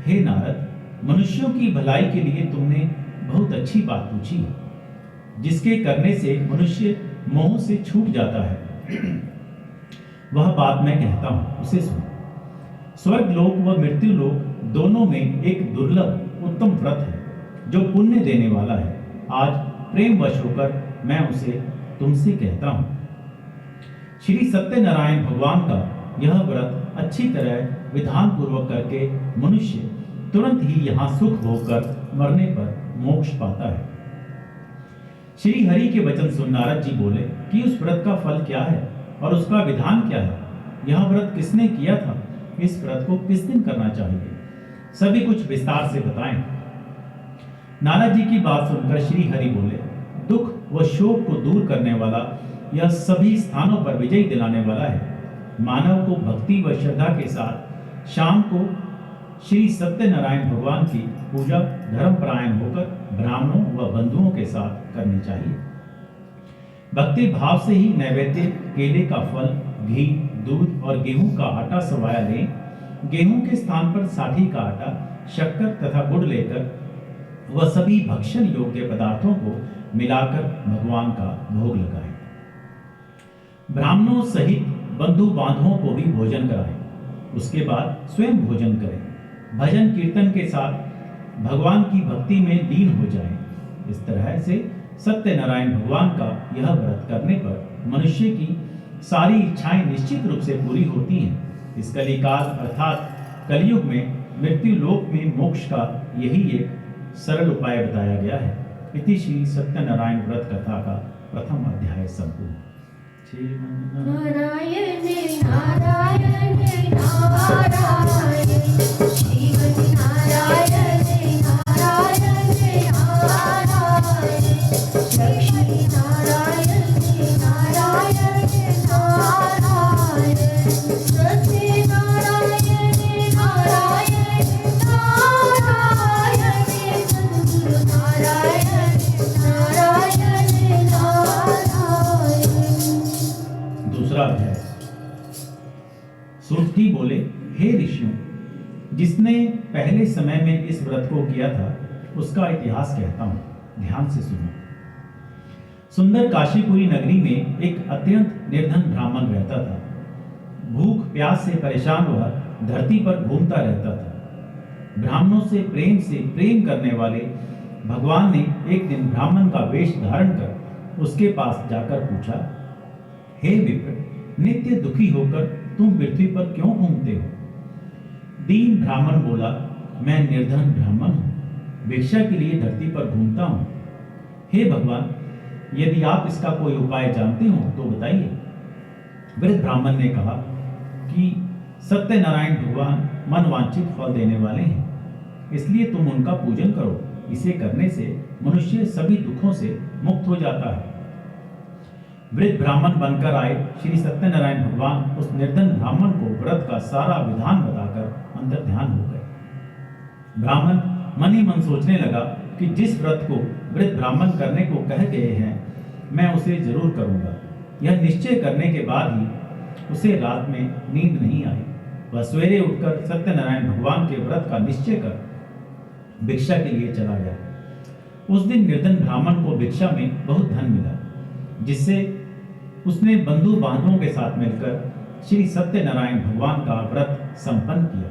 हे नारद, मनुष्यों की भलाई के लिए तुमने बहुत अच्छी बात पूछी है। जिसके करने से मनुष्य मोह से छूट जाता है, वह बात मैं कहता हूं, उसे सुनो। स्वर्ग लोक व मृत्यु लोक दोनों में एक दुर्लभ उत्तम व्रत है जो पुण्य देने वाला है। आज प्रेम वश होकर मैं उसे तुमसे कहता हूं। श्री सत्यनारायण भगवान का यह व्रत अच्छी तरह विधान पूर्वक करके मनुष्य तुरंत ही यहाँ सुख भोग कर मरने पर मोक्ष पाता है। श्री हरि के वचन सुन नारद जी बोले कि उस व्रत का फल क्या है और उसका विधान क्या है? यह व्रत किसने किया था? इस व्रत को किस दिन करना चाहिए? सभी कुछ विस्तार से बताएं। नारद जी की बात सुनकर श्री हरि बोले, दुख व शोक को दूर करने वाला, यह सभी स्थानों पर विजय दिलाने वाला है। मानव को भक्ति व श्रद्धा के साथ शाम को श्री सत्यनारायण भगवान की पूजा धर्मपरायण होकर ब्राह्मणों व बंधुओं के साथ करनी चाहिए। भक्ति भाव से ही नैवेद्य, केले का फल, घी, दूध और गेहूं का आटा सवाया लें। गेहूं के स्थान पर साठी का आटा, शक्कर तथा गुड़ लेकर वह सभी भक्षण योग्य पदार्थों को मिलाकर भगवान का भोग लगाएं। ब्राह्मणों सहित बंधु बांधवों को भी भोजन कराएं। उसके बाद स्वयं भोजन करें। भजन कीर्तन के साथ भगवान की भक्ति में लीन हो जाएं। इस तरह से सत्यनारायण भगवान का यह व्रत करने पर मनुष्य की सारी इच्छाएं निश्चित रूप से पूरी होती हैं। इस कलिकाल अर्थात कलयुग में मृत्यु लोक में मोक्ष का यही एक सरल उपाय बताया गया है। इति श्री सत्यनारायण व्रत कथा का प्रथम अध्याय संपूर्ण। नारायण नारायण नारायण, श्रीमन् नारायण नारायण नारायण, लक्ष्मी नारायण नारायण नारायण, सत्य नारायण नारायण नारायण, सद्गुरु नारायण नारायण 11 अध्याय। सूत जी बोले, हे ऋषियों, जिसने पहले समय में इस व्रत को किया था उसका इतिहास कहता हूं, ध्यान से सुनो। सुंदर काशीपुरी नगरी में एक अत्यंत निर्धन ब्राह्मण रहता था। भूख प्यास से परेशान वह धरती पर घूमता रहता था। ब्राह्मणों से प्रेम करने वाले भगवान ने एक दिन ब्राह्मण का वेश धारण कर उसके पास जाकर पूछा, हे विप्र, नित्य दुखी होकर तुम पृथ्वी पर क्यों घूमते हो? दीन ब्राह्मण बोला, मैं निर्धन ब्राह्मण हूं, भिक्षा के लिए धरती पर घूमता हूं। हे भगवान, यदि आप इसका कोई उपाय जानते हो तो बताइए। वृद्ध ब्राह्मण ने कहा कि सत्यनारायण भगवान मनवांछित फल देने वाले हैं, इसलिए तुम उनका पूजन करो। इसे करने से मनुष्य सभी दुखों से मुक्त हो जाता है। वृद्ध ब्राह्मण बनकर आए श्री सत्यनारायण भगवान उस निर्धन ब्राह्मण को व्रत का सारा विधान बताकर अंदर ध्यान हो गए। ब्राह्मण मन ही मन सोचने लगा कि जिस व्रत को वृद्ध ब्राह्मण करने को कह गए हैं, मैं उसे जरूर करूंगा। यह निश्चय करने के बाद ही उसे रात में नींद नहीं आई। वह सवेरे उठकर सत्यनारायण भगवान के व्रत का निश्चय कर भिक्षा के लिए चला गया। उस दिन निर्धन ब्राह्मण को भिक्षा में बहुत धन मिला, जिससे उसने बंधु बांधवों के साथ मिलकर श्री सत्यनारायण भगवान का व्रत संपन्न किया।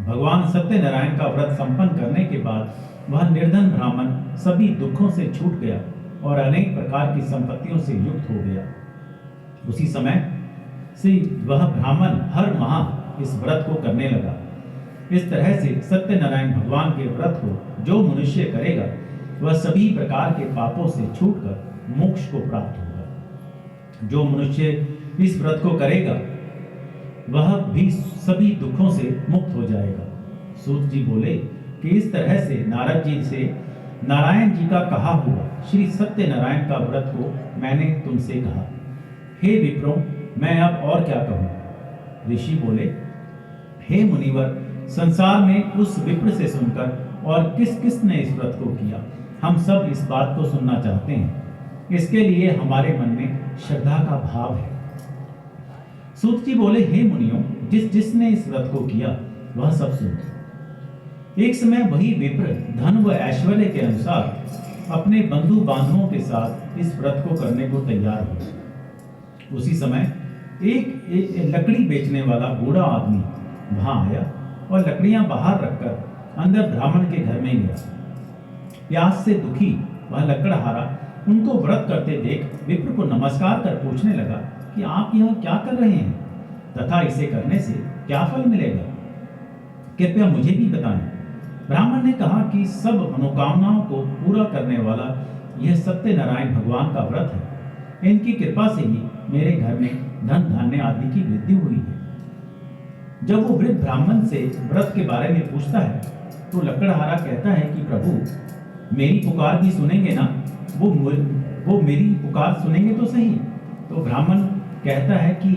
भगवान सत्यनारायण का व्रत संपन्न करने के बाद वह निर्धन ब्राह्मण सभी दुखों से छूट गया और अनेक प्रकार की संपत्तियों से युक्त हो गया। उसी समय से वह ब्राह्मण हर माह इस व्रत को करने लगा। इस तरह से सत्यनारायण भगवान के व्रत को जो मनुष्य करेगा वह सभी प्रकार के पापों से छूटकर मोक्ष को प्राप्त होगा। जो मनुष्य इस व्रत को करेगा वह भी सभी दुखों से मुक्त हो जाएगा। सूत जी बोले कि इस तरह से नारद जी से नारायण जी का कहा हुआ श्री सत्यनारायण का व्रत को मैंने तुमसे कहा। हे विप्रो, मैं अब और क्या कहूं? ऋषि बोले, हे मुनिवर, संसार में उस विप्र से सुनकर और किस किस ने इस व्रत को किया, हम सब इस बात को सुनना चाहते हैं। इसके लिए हमारे मन में श्रद्धा का भाव है। सूत जी बोले, हे मुनियों, जिसने इस व्रत को किया वह सब सुनो। एक समय वही विप्र धन व ऐश्वर्य के अनुसार अपने बंधु बांधवों के साथ इस व्रत को करने को तैयार हुए। उसी समय एक लकड़ी बेचने वाला बूढ़ा आदमी वहां आया और लकड़ियां बाहर रखकर अंदर ब्राह्मण के घर में गया। प्यास से दुखी वह लकड़हारा उनको व्रत करते देख विप्र को नमस्कार कर पूछने लगा कि आप यह क्या कर रहे हैं तथा इसे करने से क्या फल मिलेगा, कृपया मुझे भी बताएं। ब्राह्मण ने कहा कि सब मनोकामनाओं को पूरा करने वाला यह सत्यनारायण भगवान का व्रत है। इनकी कृपा से ही मेरे घर में धन धान्य आदि की वृद्धि हुई है। जब वो वृद्ध ब्राह्मण से व्रत के बारे में पूछता है तो लकड़हारा कहता है कि प्रभु, मेरी पुकार भी सुनेंगे ना? वो मेरी पुकार सुनेंगे तो सही। तो ब्राह्मण कहता है कि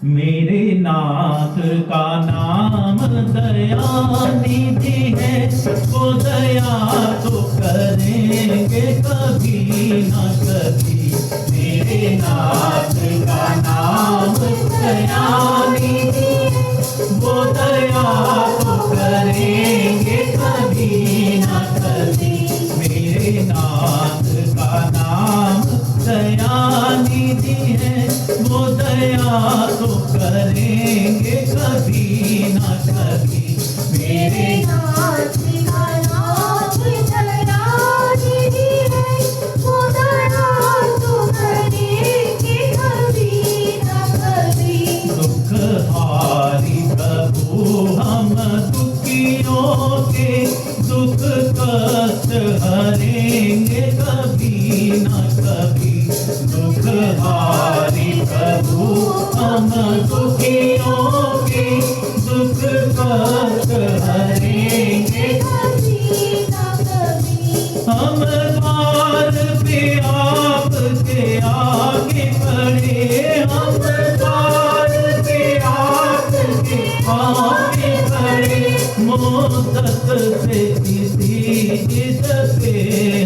मेरे नाथ का नाम दयानिधि है, वो दया तो करेंगे कभी ना कभी। मेरे नाथ का नाम दयानिधि, वो दया तो करेंगे कभी ना कभी। मेरे नाथ का नाम दयानिधि है, वो दया तो करेंगे कभी ना कभी। मेरे नाथ का नाम दयानिधि है, वो दया तो करेंगे कभी ना कभी। दुख हारी प्रभु हम दुखियों के दुख कष्ट हरेंगे कभी ना कभी। दुख हारी प्रभु हम दुखियों के दुख कष्ट हरेंगे कभी ना कभी। हम द्वार पे आपके आगे खड़े, हम द्वार पे आपके आगे खड़े। मोदक से किसी जिससे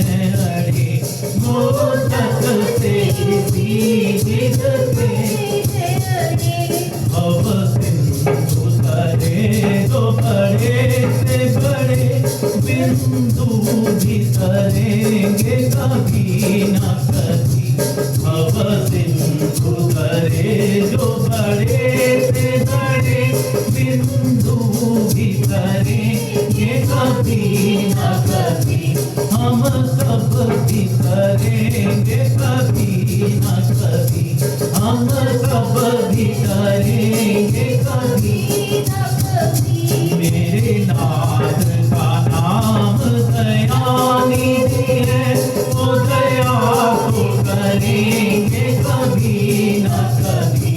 हैं अड़े, मोदक से किसी करेंगे कभी न कभी, भव सिंधु करे जो बड़े से बड़े बिंदु भी करेंगे कभी न कभी, हम सब भी करेंगे कभी न कभी, हम सब भी करेंगे कभी न कभी। मेरे नाथ का नाम दयानिधि है, वो दया तो करेंगे कभी न कभी।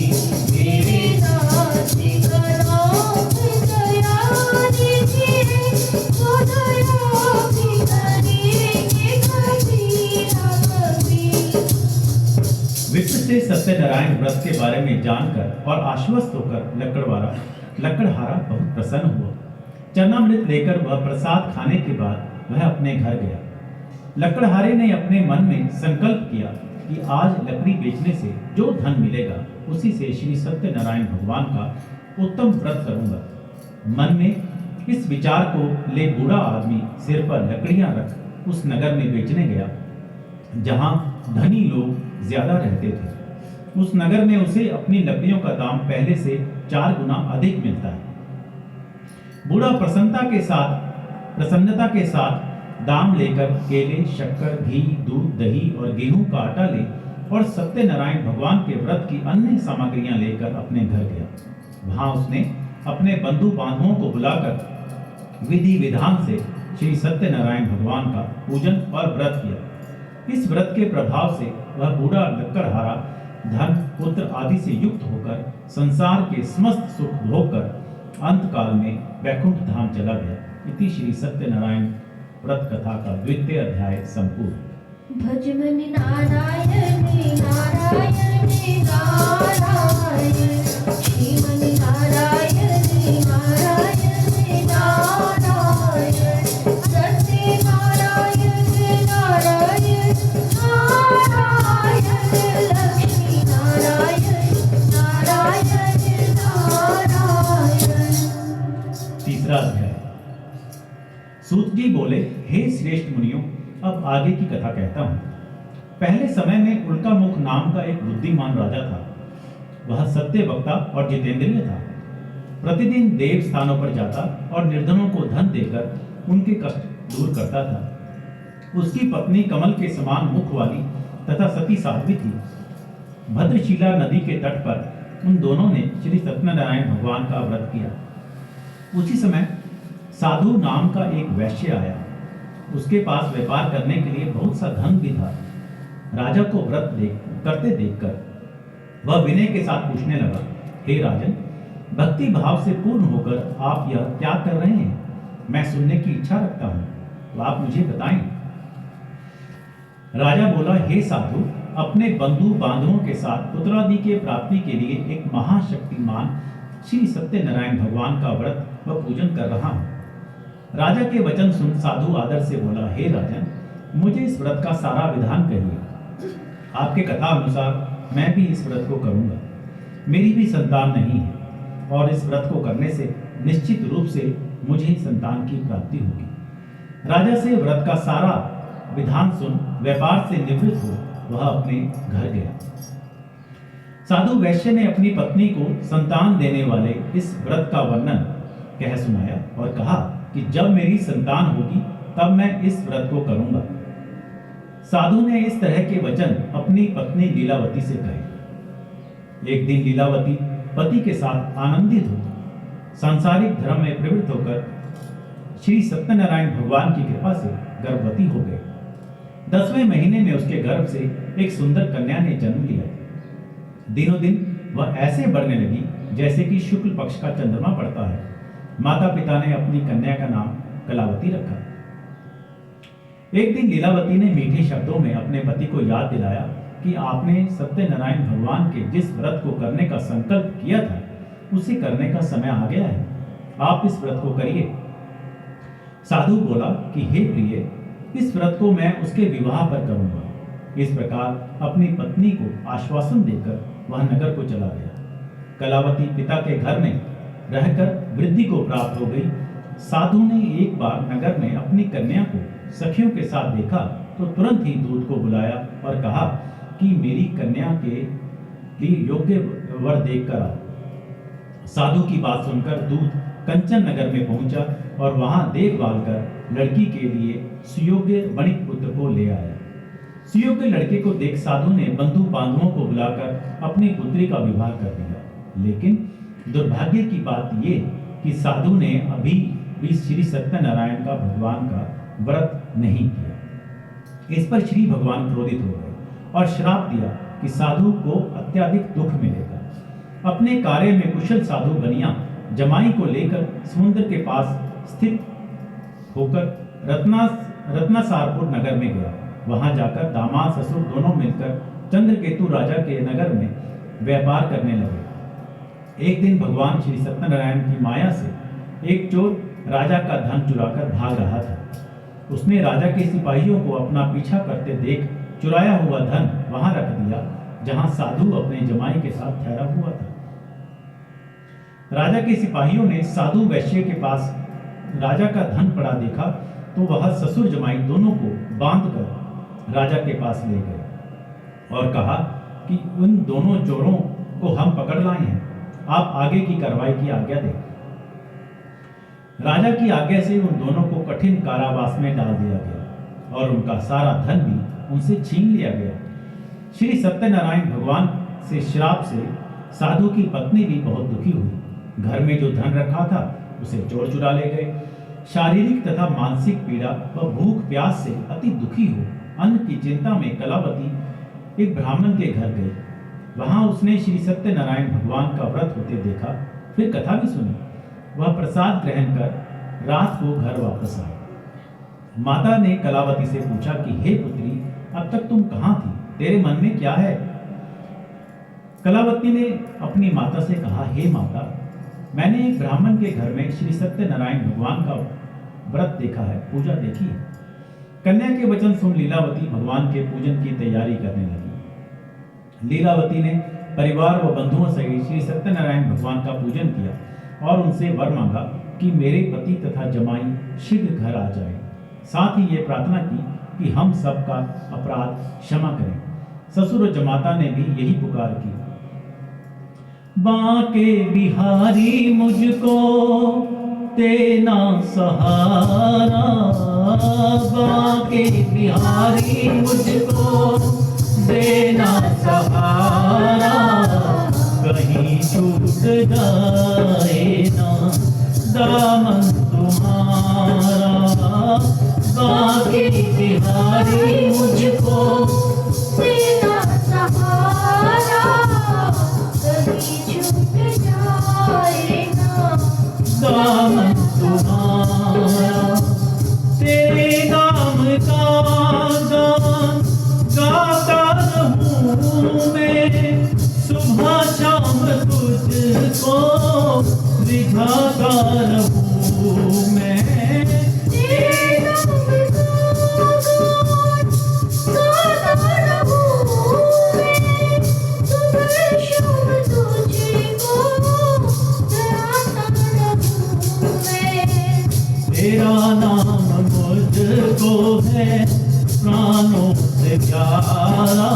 मेरे नाथ का नाम दयानिधि है, वो दया भी करेंगे कभी न कभी। विप्र से सत्यनारायण व्रत के बारे में जानकर और आश्वस्त होकर लकड़हारा बहुत प्रसन्न हुआ। चरणामृत लेकर वह प्रसाद खाने के बाद वह अपने घर गया। लकड़हारे ने अपने मन में संकल्प किया कि आज लकड़ी बेचने से जो धन मिलेगा उसी से श्री सत्यनारायण भगवान का उत्तम व्रत करूंगा। मन में इस विचार को ले बूढ़ा आदमी सिर पर लकड़ियां रख उस नगर में बेचने गया जहां धनी लोग ज्यादा रहते थे। उस नगर में उसे अपनी लकड़ियों का दाम पहले से 4 गुना अधिक मिलता है। बूढ़ा प्रसन्नता के साथ दाम लेकर केले, शक्कर, घी, दूध, दही और गेहूं का आटा ले और सत्यनारायण भगवान के व्रत की अन्य सामग्रियां लेकर अपने घर गया। वहां उसने अपने बंधु बांधवों को बुलाकर विधि विधान से श्री सत्यनारायण भगवान का पूजन और व्रत किया। इस व्रत के प्रभाव से वह बूढ़ा लकड़हारा धन, पुत्र आदि से युक्त होकर संसार के समस्त सुख भोगकर अंत काल में वैकुंठ धाम चला गया। इति श्री सत्यनारायण व्रत कथा का 2य अध्याय संपूर्ण। भज मन नारायण नारायण नारायण, श्रीमन नारायण नारायण नारायण, सत्यनारायण नारायण नारायण, लक्ष्मी नारायण नारायण नारायण। 3रा अध्याय। सूत जी बोले, हे श्रेष्ठ मुनियों, अब आगे की कथा कहता हूं। पहले समय में उल्का मुख नाम का एक बुद्धिमान राजा था। वह सत्य वक्ता और जितेंद्रिय था। प्रतिदिन देव स्थानों पर जाता और निर्धनों को धन देकर उनके कष्ट दूर करता था। उसकी पत्नी कमल के समान मुख वाली तथा सती साध्वी थी। भद्रशिला नदी के तट पर उन दोनों ने श्री सत्यनारायण भगवान का व्रत किया। उसी समय साधु नाम का एक वैश्य आया। उसके पास व्यापार करने के लिए बहुत सा धन भी था। राजा को व्रत करते देखकर वह विनय के साथ पूछने लगा, हे राजन, भक्ति भाव से पूर्ण होकर आप यह क्या कर रहे हैं? मैं सुनने की इच्छा रखता हूं, तो आप मुझे बताएं। राजा बोला, हे साधु, अपने बंधु बांधवों के साथ पुत्रादि के प्राप्ति के लिए एक महाशक्तिमान श्री सत्यनारायण भगवान का व्रत व पूजन कर रहा हूं। राजा के वचन सुन साधु आदर से बोला, हे राजन, मुझे इस व्रत का सारा विधान कहिए। आपके कथा अनुसार मैं भी इस व्रत को करूंगा। मेरी भी संतान नहीं है और इस व्रत को करने से निश्चित रूप से मुझे संतान की प्राप्ति होगी। राजा से व्रत का सारा विधान सुन व्यापार से निवृत्त हो वह अपने घर गया। साधु वैश्य ने अपनी पत्नी को संतान देने वाले इस व्रत का वर्णन कह सुनाया और कहा कि जब मेरी संतान होगी तब मैं इस व्रत को करूंगा। साधु ने इस तरह के वचन अपनी पत्नी लीलावती से कहे। एक दिन लीलावती पति के साथ आनंदित हो सांसारिक धर्म में प्रवृत्त होकर श्री सत्यनारायण भगवान की कृपा से गर्भवती हो गई। 10वें महीने में उसके गर्भ से एक सुंदर कन्या ने जन्म लिया। दिनों दिन वह ऐसे बढ़ने लगी जैसे कि शुक्ल पक्ष का चंद्रमा पड़ता है। माता पिता ने अपनी कन्या का नाम कलावती रखा। एक दिन लीलावती ने मीठे शब्दों में अपने पति को याद दिलाया कि आपने सत्यनारायण भगवान के जिस व्रत को करने का संकल्प किया था उसे करने का समय आ गया है। आप इस व्रत को करिए। साधु बोला कि हे प्रिय, इस व्रत को मैं उसके विवाह पर करूंगा। इस प्रकार अपनी पत्नी को आश्वासन देकर वह नगर को चला गया। कलावती पिता के घर में रहकर वृद्धि को प्राप्त हो गई। साधु ने एक बार नगर में अपनी कन्या को सखियों के साथ देखा तो तुरंत ही दूत को बुलाया और कहा कि मेरी कन्या के लिए योग्य वर देख कर आओ। साधु की बात सुनकर दूत कंचन नगर में पहुंचा और वहां देखभाल कर लड़की के लिए सुयोग्य वणिक पुत्र को ले आया। सुयोग्य लड़के को देख साधु ने बंधु बांधवों को बुलाकर अपनी पुत्री का विवाह कर दिया। लेकिन दुर्भाग्य की बात ये कि साधु ने अभी भी श्री सत्यनारायण का भगवान का व्रत नहीं किया। इस पर श्री भगवान क्रोधित हो गए और श्राप दिया कि साधु को अत्यधिक दुख मिलेगा। अपने कार्य में कुशल साधु बनिया जमाई को लेकर समुद्र के पास स्थित होकर रत्नासारपुर नगर में गया। वहां जाकर दामाद ससुर दोनों मिलकर चंद्रकेतु राजा के नगर में व्यापार करने लगे। एक दिन भगवान श्री सत्यनारायण की माया से एक चोर राजा का धन चुराकर भाग रहा था। उसने राजा के सिपाहियों को अपना पीछा करते देख चुराया हुआ धन वहां रख दिया जहां साधु अपने जमाई के साथ ठहरा हुआ था। राजा के सिपाहियों ने साधु वैश्य के पास राजा का धन पड़ा देखा तो वह ससुर जमाई दोनों को बांधकर राजा के पास ले गए और कहा कि उन दोनों चोरों को हम पकड़ लाए हैं, आप आगे की कार्रवाई की आज्ञा दें। राजा की आज्ञा से उन दोनों को कठिन कारावास में डाल दिया गया और उनका सारा धन भी उनसे छीन लिया गया। श्री सत्यनारायण भगवान से श्राप से साधु की पत्नी भी बहुत दुखी हुई। घर में जो धन रखा था उसे चोर चुरा ले गए। शारीरिक तथा मानसिक पीड़ा व भूख प्यास से अति दुखी हो अन्न की चिंता में कलावती एक ब्राह्मण के घर गई। वहां उसने श्री सत्यनारायण भगवान का व्रत होते देखा, फिर कथा भी सुनी। वह प्रसाद ग्रहण कर रात को घर वापस आई। माता ने कलावती से पूछा कि हे पुत्री, अब तक तुम कहां थी, तेरे मन में क्या है? कलावती ने अपनी माता से कहा, हे माता, मैंने एक ब्राह्मण के घर में श्री सत्यनारायण भगवान का व्रत देखा है, पूजा देखी है। कन्या के वचन सुन लीलावती भगवान के पूजन की तैयारी करने लगी। लीलावती ने परिवार व बंधुओं सहित श्री सत्यनारायण भगवान का पूजन किया और उनसे वर मांगा कि मेरे पति तथा जमाई शीघ्र घर आ जाए। साथ ही ये प्रार्थना की कि हम सबका अपराध क्षमा करें। ससुर और जमाता ने भी यही पुकार की, बांके बिहारी मुझको तेना सहारा, बांके बिहारी मुझको देना सहारा, कहीं छूट जाए ना दामन तुम्हारा, बांके बिहारी मुझको तेरा सहारा, कहीं छूट जाए ना दामन तुम्हारा। तेरे नाम का गान गाता रहूं मैं, सुबह शाम तुझको दिखाता रहूं मैं। तेरे नाम का गान गाता रहूं मैं, सुबह शाम तुझको गाता रहूं मैं। तेरा नाम मुझको है प्राणों से प्यारा,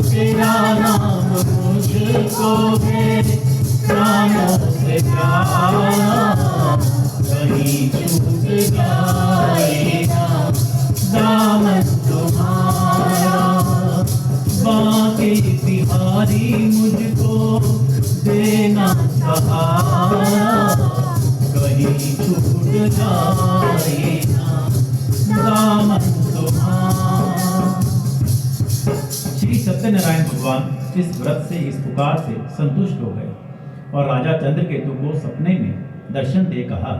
तेरा नाम मुझको है प्राणों से प्यारा, कहीं छूट जाएगा दामन तुम्हारा, बांके बिहारी मुझको देना सहारा, कहीं छूट जाएगा दामन तुम्हारा। श्री सत्यनारायण भगवान इस व्रत से, इस पुकार से संतुष्ट हो गए और राजा चंद्रकेतु को सपने में दर्शन दे कहा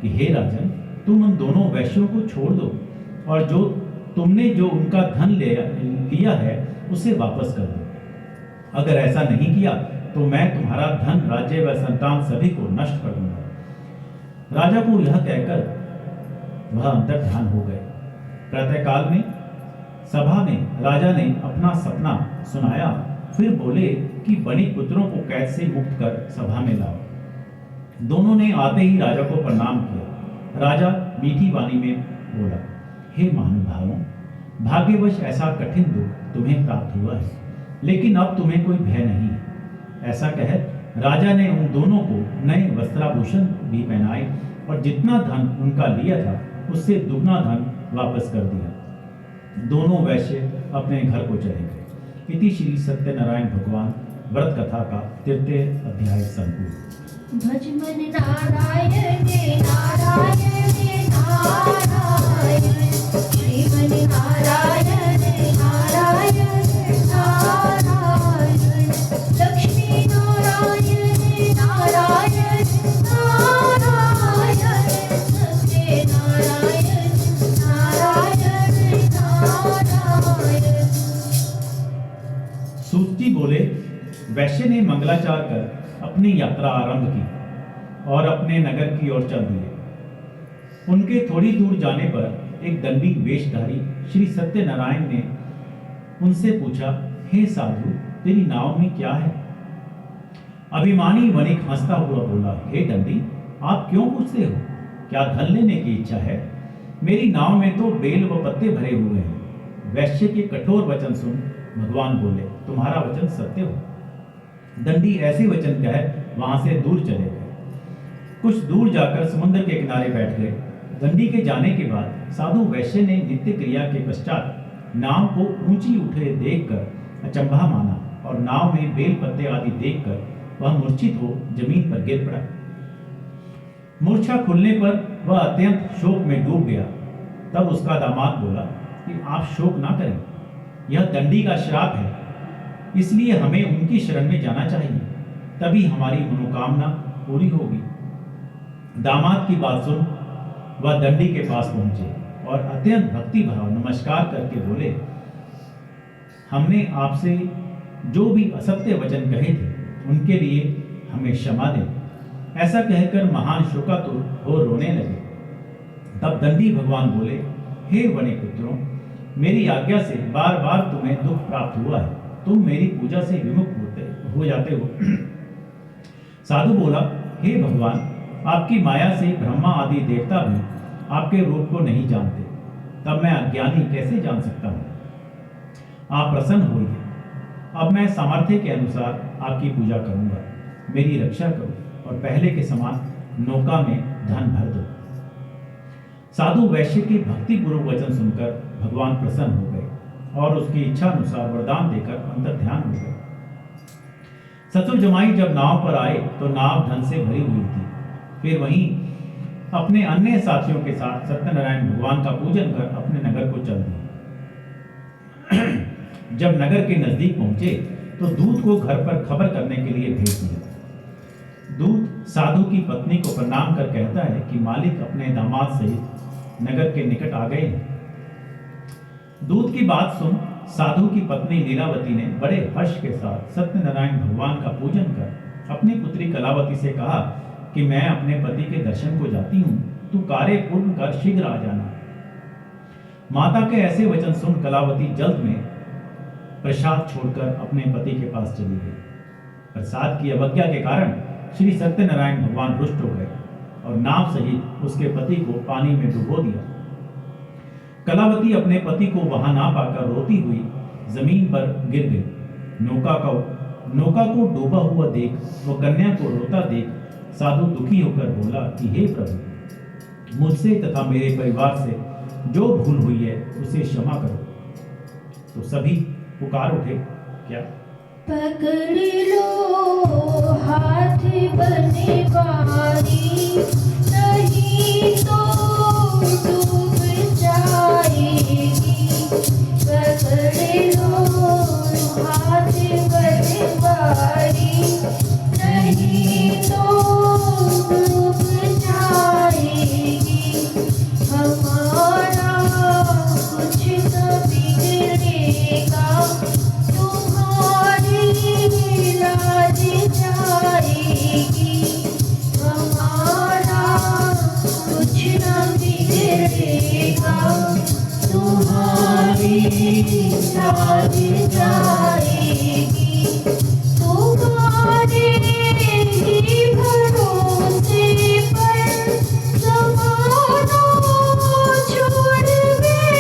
कि हे राजन, तुम उन दोनों वैश्यों को छोड़ दो और जो तुमने जो उनका धन लिया है उसे वापस कर दो। अगर ऐसा नहीं किया तो मैं तुम्हारा धन, राज्य व संतान सभी को नष्ट कर दूंगा। राजा को यह कहकर वह अंतर्ध्यान हो गए। प्रातःकाल में सभा में राजा ने अपना सपना सुनाया, फिर बोले कि बणिक पुत्रों को कैद से मुक्त कर सभा में लाओ। दोनों ने आते ही राजा को प्रणाम किया। राजा मीठी वाणी में बोला, हे महानुभावों, भाग्यवश ऐसा कठिन दुख तुम्हें प्राप्त हुआ है, लेकिन अब तुम्हें कोई भय नहीं है। ऐसा कह राजा ने उन दोनों को नए वस्त्राभूषण भी पहनाए और जितना धन उनका लिया था उससे दुगना धन वापस कर दिया। दोनों वैश्य अपने घर को चले गए। इति श्री सत्यनारायण भगवान व्रत कथा का 3 अध्याय संपूर्ण। भज मन नारायण नारायण नारायण, श्रीमन नारायण नारायण नारायण, लक्ष्मी नारायण नारायण नारायण, सत्य नारायण नारायण नारायण। सूतजी बोले, वैश्य ने मंगलाचार कर अपनी यात्रा आरंभ की और अपने नगर की ओर चल दिए। उनके थोड़ी दूर जाने पर एक दंडी वेशधारी श्री सत्यनारायण ने उनसे पूछा, हे साधु, तेरी नाव में क्या है? अभिमानी वणिक हंसता हुआ बोला, हे दंडी, आप क्यों पूछते हो? क्या धन लेने की इच्छा है? मेरी नाव में तो बेल व पत्ते भरे हुए हैं। वैश्य के कठोर वचन सुन भगवान बोले, तुम्हारा वचन सत्य हो। दंडी ऐसे वचन कह वहां से दूर चले गए। कुछ दूर जाकर समुद्र के किनारे बैठ गए। दंडी के जाने के बाद साधु वैश्य ने नित्य क्रिया के पश्चात नाव को ऊंची उठे देखकर अचंभा माना और नाव में बेल पत्ते आदि देखकर वह मूर्छित हो जमीन पर गिर पड़ा। मूर्छा खुलने पर वह अत्यंत शोक में डूब गया। तब उसका दामाद बोला कि आप शोक ना करें, यह दंडी का श्राप है, इसलिए हमें उनकी शरण में जाना चाहिए, तभी हमारी मनोकामना पूरी होगी। दामाद की बात सुन वह दंडी के पास पहुंचे और अत्यंत भक्ति भाव नमस्कार करके बोले, हमने आपसे जो भी असत्य वचन कहे थे उनके लिए हमें क्षमा दें। ऐसा कहकर महान शोकातुर हो रोने लगे। तब दंडी भगवान बोले, हे वणिक पुत्रों, मेरी आज्ञा से बार बार तुम्हें दुख प्राप्त हुआ है, तुम मेरी पूजा से विमुख हो जाते हो। साधु बोला, हे भगवान, आपकी माया से ब्रह्मा आदि देवता भी आपके रूप को नहीं जानते, तब मैं अज्ञानी कैसे जान सकता हूँ? आप प्रसन्न होइए, अब मैं सामर्थ्य के अनुसार आपकी पूजा करूंगा। मेरी रक्षा करो और पहले के समान नौका में धन भर दो। साधु वैश्य के भक्तिपूर्वक वचन सुनकर भगवान प्रसन्न हो गए और उसकी इच्छा अनुसार वरदान देकर अंतर ध्यान हो गए। ससुर जमाई जब नाव पर आए तो नाव धन से भरी हुई थी। फिर वहीं अपने अन्य साथियों के साथ सत्यनारायण भगवान का पूजन कर अपने नगर को चल दिए। जब नगर के नजदीक पहुंचे तो दूत को घर पर खबर करने के लिए भेज दिया। दूत साधु की पत्नी को प्रणाम कर कहता है कि मालिक अपने दामाद सहित नगर के निकट आ गए हैं। दूत की बात सुन साधु की पत्नी लीलावती ने बड़े हर्ष के साथ सत्यनारायण भगवान का पूजन कर अपनी पुत्री कलावती से कहा कि मैं अपने पति के दर्शन को जाती हूँ, तू कार्य पूर्ण कर शीघ्र आ जाना। माता के ऐसे वचन सुन कलावती जल्द में प्रसाद छोड़कर अपने पति के पास चली गई। प्रसाद की अवज्ञा के कारण श्री सत्यनारायण भगवान रुष्ट हो गए और नाव सहित उसके पति को पानी में डुबो दिया। कलावती अपने पति को वहां ना पाकर रोती हुई जमीन पर गिर गई। नौका को डूबा हुआ देख वो कन्या को रोता देख साधु दुखी होकर बोला कि हे प्रभु, मुझसे तथा मेरे परिवार से जो भूल हुई है उसे क्षमा करो। तो सभी पुकार उठे, क्या? पकड़ लो हाथ बने वाली, नहीं तो डूब जाएगी। पकड़ लो हाथ बने वाली, नहीं तो डूब जाएगी। हमारा कुछ न बिगड़ेगा, तुम्हारी लाज जाएगी। हमारा कुछ न बिगड़ेगा, तुम्हारी लाज जाएगी। तुम्हारे ही भरोसे पर ज़माना छोड़ बैठा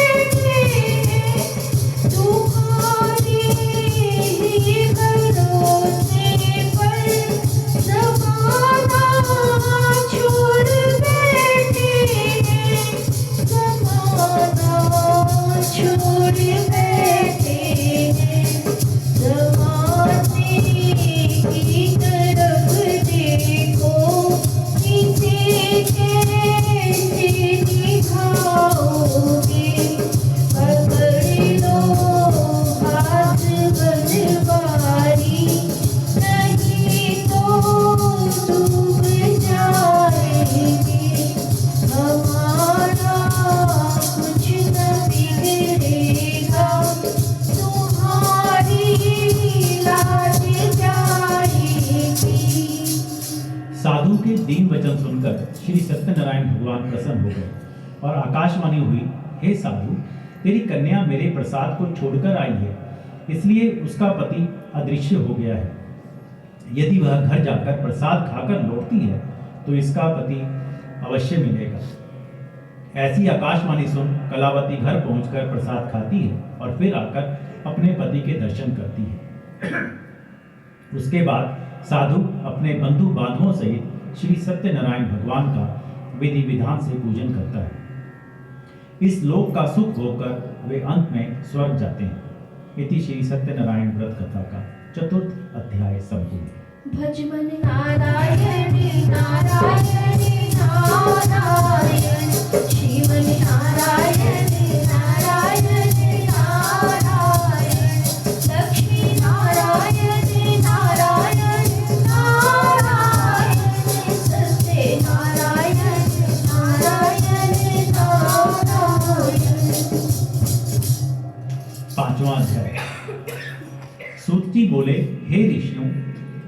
दीन वचन सुनकर श्री सत्यनारायण भगवान प्रसन्न हो गए और आकाशवाणी हुई, हे साधु, तेरी कन्या मेरे प्रसाद को छोड़कर आई है, इसलिए उसका पति अदृश्य हो गया है। यदि वह घर जाकर प्रसाद खाकर लौटती है तो इसका पति अवश्य मिलेगा। ऐसी आकाशवाणी सुन कलावती घर पहुंचकर प्रसाद खाती है और फिर आकर अपने पति के दर्शन करती है। उसके बाद साधु अपने बंधु बांधवों सहित श्री सत्यनारायण भगवान का विधि विधान से पूजन करता है। इस लोक का सुख भोगकर वे अंत में स्वर्ग जाते हैं। इति श्री सत्यनारायण व्रत कथा का 4th अध्याय संपूर्ण। भज मन नारायण नारायण नारायण, श्रीमन नारायण नारायण नारायण, लक्ष्मी नारायण नारायण नारायण, सत्य नारायण नारायण नारायण। 5वां अध्याय। सूत जी बोले, हे ऋषियों,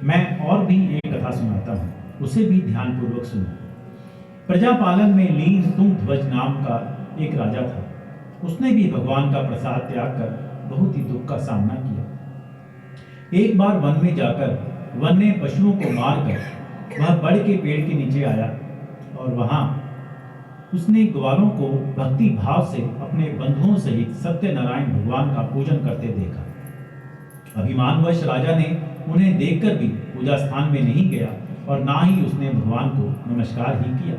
मैं और भी एक कथा सुनाता हूँ, उसे भी ध्यानपूर्वक सुनो। प्रजापालन में लीन तुंगध्वज नाम का एक राजा था। उसने भी भगवान का प्रसाद त्याग कर बहुत ही दुख का सामना किया। एक बार वन में जाकर वन्य पशुओं को मारकर वह बड़ के पेड़ के नीचे आया और वहां उसने ग्वालों को भक्ति भाव से अपने बंधुओं सहित सत्यनारायण भगवान का पूजन करते देखा। अभिमानवश राजा ने उन्हें देखकर भी पूजा स्थान में नहीं गया और ना ही उसने भगवान को नमस्कार ही किया।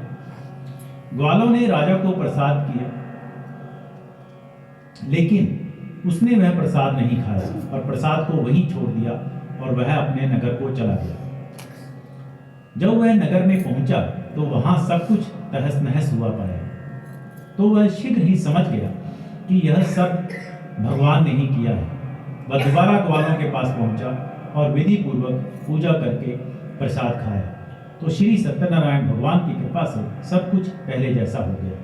ग्वालों ने राजा को प्रसाद किया, लेकिन उसने वह प्रसाद नहीं खाया और प्रसाद को वहीं छोड़ दिया और वह अपने नगर को चला गया। जब वह नगर में पहुंचा तो वहां सब कुछ तहस नहस हुआ पाया। तो वह शीघ्र ही समझ गया कि यह सब भगवान ने ही किया है। वह दोबारा ग्वालों के पास पहुंचा और विधि पूर्वक पूजा करके प्रसाद खाया तो श्री सत्यनारायण भगवान की कृपा से सब कुछ पहले जैसा हो गया।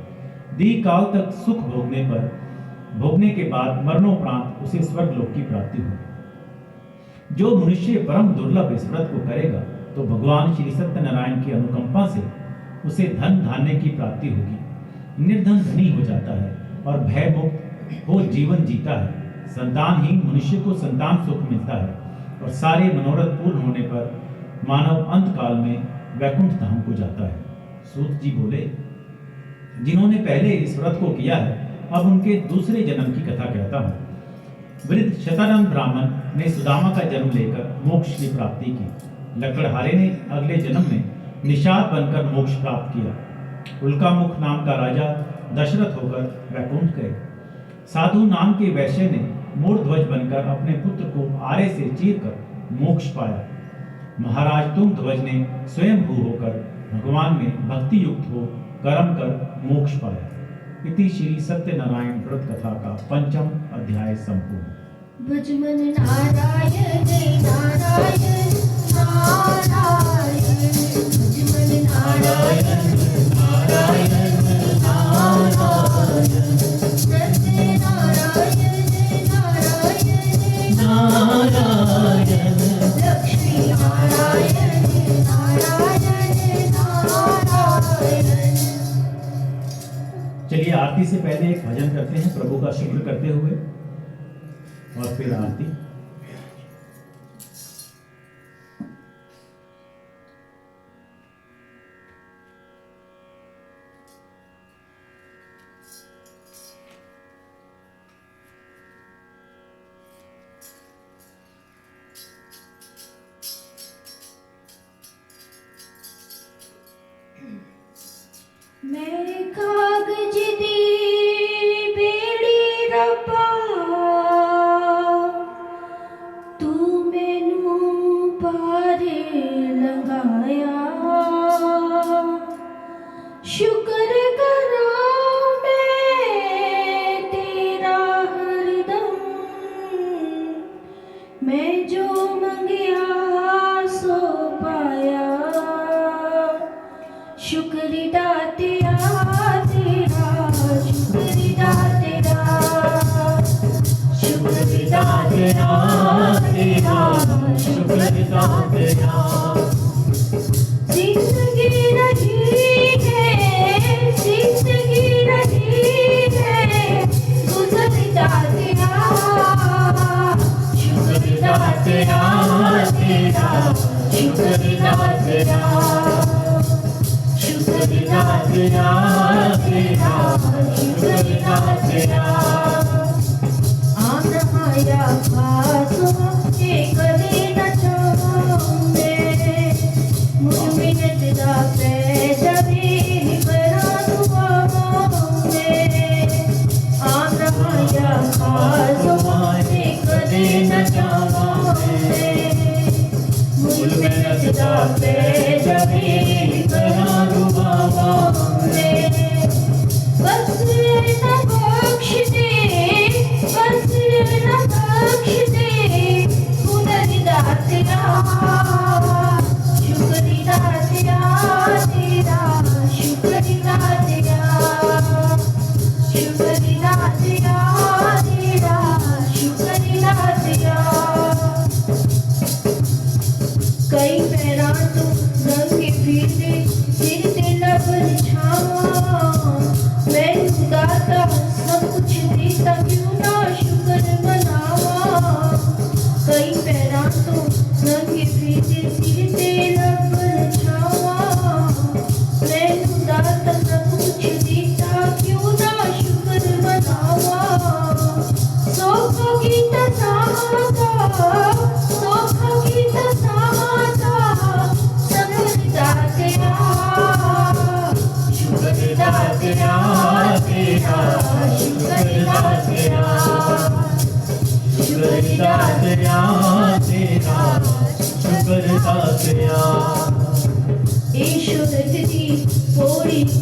दीर्घ काल तक सुख भोगने के बाद मरणोपरांत उसे स्वर्गलोक की प्राप्ति हुई। जो मनुष्य परम दुर्लभ इस व्रत को करेगा तो भगवान श्री सत्यनारायण की अनुकंपा से उसे धन धान्य की प्राप्ति होगी, निर्धन धनी हो जाता है और भय मुक्त हो जीवन जीता है। संतानहीन मनुष्य को संतान सुख मिलता है और सारे मनोरथ पूर्ण होने पर मानव अंत काल में वैकुंठ धाम को जाता है। सूत जी बोले, जिन्होंने पहले इस व्रत को किया है, अब उनके दूसरे जन्म की कथा कहता हूँ। वृद्ध शतानंद ब्राह्मण ने सुदामा का जन्म लेकर मोक्ष की प्राप्ति की। लकड़हारे ने अगले जन्म में निषाद बनकर मोक्ष प्राप्त किया। उल्कामुख नाम का राजा दशरथ होकर वैकुंठ गए। साधु नाम के वैश्य ने मूर्ध्वज बनकर अपने पुत्र को आरे से चीरकर मोक्ष पाया। महाराज तुंगध्वज ने स्वयं भू होकर भगवान में भक्ति युक्त हो कर्म कर मोक्ष पाया। इति श्री सत्यनारायण व्रत कथा का 5वां अध्याय संपूर्ण। भज मन नारायण नारायण नारायण, भज मन नारायण नारायण नारायण, सत्य नारायण नारायण नारायण, लक्ष्मी नारायण नारायण नारायण। चलिए आरती से पहले एक भजन करते हैं प्रभु का शुक्र करते हुए और फिर आरती। मेरे कागज दी बेड़ी रब्बा, तू मैनू पार लगाया। शुक्र करा मैं तेरा हरदम, मैं जो मंगया सो पाया। शुक्रिया तेरा तेरा, शुक्रिया तेरा, शुक्रिया तेरा तेरा, शुक्रिया तेरा। जिंदगी शुक्रिया तेरा, शुक्रिया तेरा, तेरा शुक्रिया तेरा। आया खासों के कदे न चाहूँगे, मुझ में तेरा पैदा भी बना दुआओंगे। आया खासों के कदे न चाहूँगे, मुझ में तेरा पैदा भी बना दुआओंगे। बस न बख्श दे, बस न बख्श दे, खुदा तेरा, शुक्रिया तेरा, तेरा शुक्रिया तेरा, शुक्रिया तेरा, तेरा शुक्रिया तेरा। कई पैरा तो रंग फिरते सिर ते लबल छावा, मैं खुदाता सब कुछ देता क्यों ना शुक्र मनावा। कई पैरा तो रंग फिरते सिर ते लबल छावा, मैं खुदाता सब कुछ देता क्यों ना शुक्र मनावा। सोखा की तसाता, सोखा की तसाता, शुक्रिया तेरा, शुक्रिया तेरा, तेरा शुक्रिया तेरा, शुक्रिया तेरा, तेरा शुक्रिया तेरा। ईश्वर दी कोई एक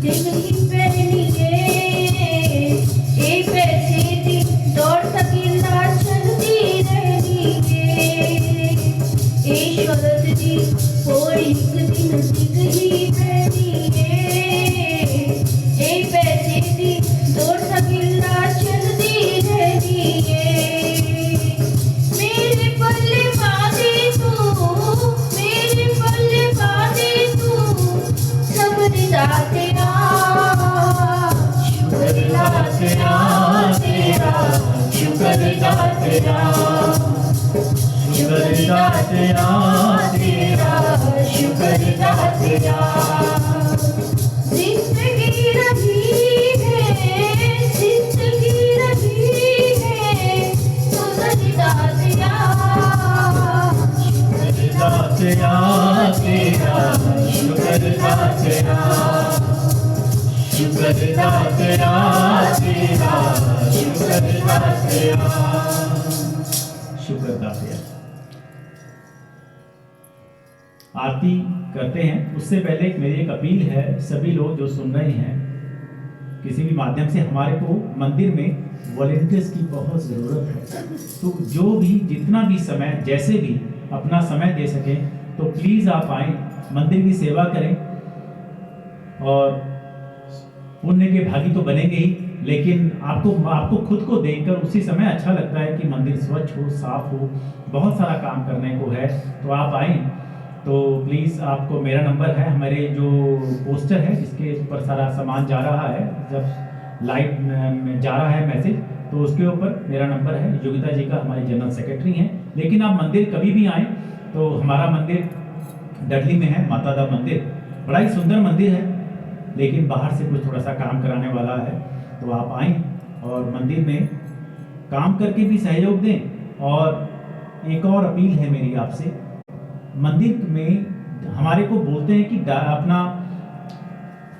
दिन ही पहनी है, ए पैसे दी दौड़ तकिला चलती रहनी है। ईश्वर दी कोई एक दिन ही पहनी है, ए पैसे दी दौड़ तकिला चलती रहनी है। मेरे पल्ले बांधे तू, मेरे पल्ले बांधे तू, शुक्रिया तेरा, शुक्रिया तेरा, तेरा शुक्रिया तेरा, शुक्रिया तेरा, तेरा शुक्रिया तेरा। जिंदगी रही है, जिंदगी रही है, शुक्रिया तेरा, शुक्रिया तेरा, तेरा शुक्रिया तेरा, शुक्रिया तेरा, तेरा शुक्रिया तेरा, शुक्र दातिया। आरती करते हैं उससे पहले मेरी एक अपील है, सभी लोग जो सुन रहे हैं किसी भी माध्यम से, हमारे को मंदिर में वॉलेंटियर्स की बहुत ज़रूरत है। तो जो भी जितना भी समय जैसे भी अपना समय दे सकें तो प्लीज़ आप आएँ, मंदिर की सेवा करें। और पुण्य के भागी तो बनेंगे ही, लेकिन आपको खुद को देखकर उसी समय अच्छा लगता है कि मंदिर स्वच्छ हो, साफ हो, बहुत सारा काम करने को है। तो आप आएँ। तो प्लीज़ आपको मेरा नंबर है, हमारे जो पोस्टर है जिसके ऊपर सारा सामान जा रहा है, जब लाइव में जा रहा है मैसेज, तो उसके ऊपर मेरा नंबर है। योगिता जी का हमारे जनरल सेक्रेटरी हैं। लेकिन आप मंदिर कभी भी आएँ तो हमारा मंदिर डडली में है, माता दा मंदिर, बड़ा ही सुंदर मंदिर है, लेकिन बाहर से कुछ थोड़ा सा काम कराने वाला है। तो आप आएँ और मंदिर में काम करके भी सहयोग दें। और एक और अपील है मेरी आपसे, मंदिर में हमारे को बोलते हैं कि अपना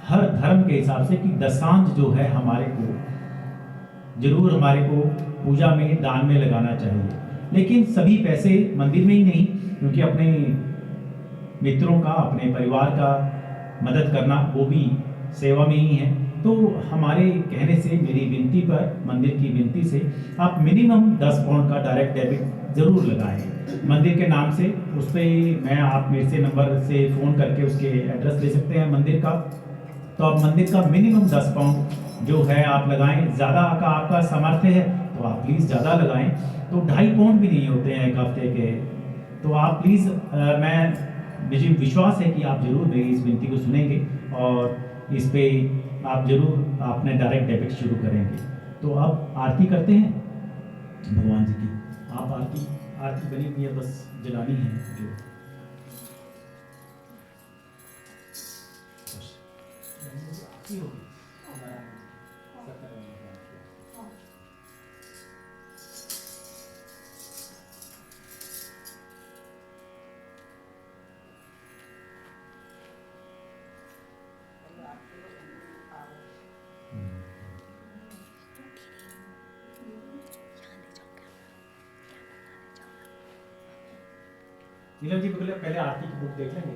हर धर्म के हिसाब से कि दशांश जो है हमारे को जरूर हमारे को पूजा में दान में लगाना चाहिए। लेकिन सभी पैसे मंदिर में ही नहीं, क्योंकि अपने मित्रों का, अपने परिवार का मदद करना वो भी सेवा में ही है। तो हमारे कहने से, मेरी विनती पर, मंदिर की विनती से, आप मिनिमम 10 पाउंड का डायरेक्ट डेबिट ज़रूर लगाएं मंदिर के नाम से। उस पर आप मेरे से नंबर से फ़ोन करके उसके एड्रेस ले सकते हैं मंदिर का। तो आप मंदिर का मिनिमम 10 पाउंड जो है आप लगाएं। ज़्यादा का आपका सामर्थ्य है तो आप प्लीज़ ज़्यादा लगाएं। तो 2.5 पाउंड भी नहीं होते हैं एक हफ्ते के। तो आप प्लीज़, मुझे विश्वास है कि आप ज़रूर मेरी इस विनती को सुनेंगे और इस पे आप जरूर अपने डायरेक्ट डेबिट शुरू करेंगे। तो अब आरती करते हैं भगवान जी की। आप आरती आरती बनी हुई है, बस जलानी है जो। नीलम जी पहले आरती की बुक देख लेंगे।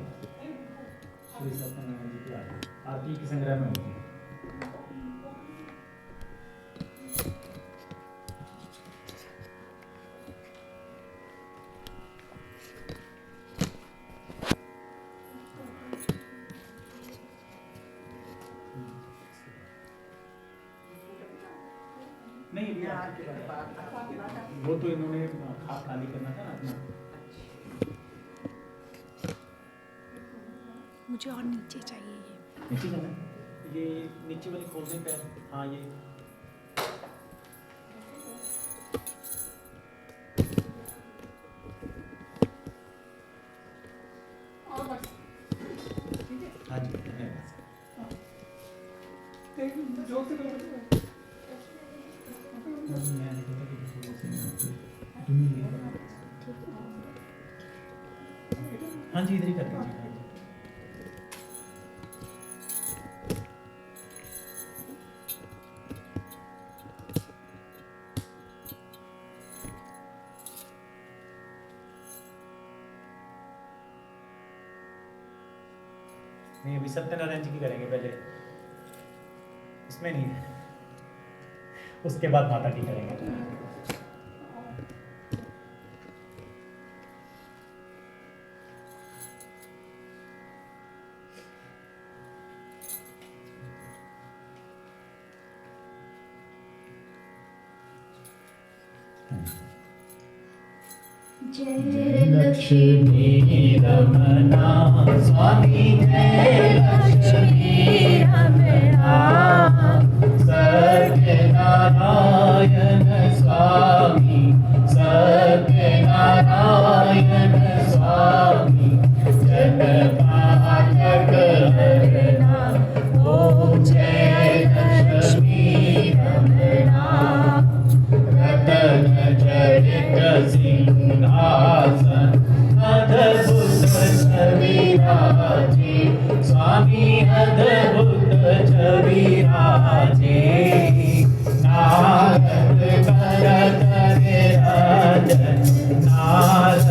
श्री सत्यनारायण जी की आरती के संग्रह में होती है। नहीं वो तो इन्होंने खाली करना था ना अपना। मुझे और नीचे चाहिए ये। नीचे जाना है? ये नीचे वाली खोल दें पैर। हाँ ये और बस ठीक है। हाँ जी धन्यवाद। जोर से करो। हाँ जी इधर ही कर दीजिए। नहीं अभी सत्यनारायण जी की करेंगे पहले, इसमें नहीं है, उसके बाद माता की करेंगे। जय लक्ष्मी रमना स्वामी, जय लक्ष्मी रमना सत्यनारायण स्वामी, सत्यनारायण स्वामी, जगपालक हरना, ओम जय लक्ष्मी रमना, रतन जड़ित सिंहासन अद्भुत छविराजे, स्वामी अद्भुत छविराजे, नारद करत निरंजन, नारद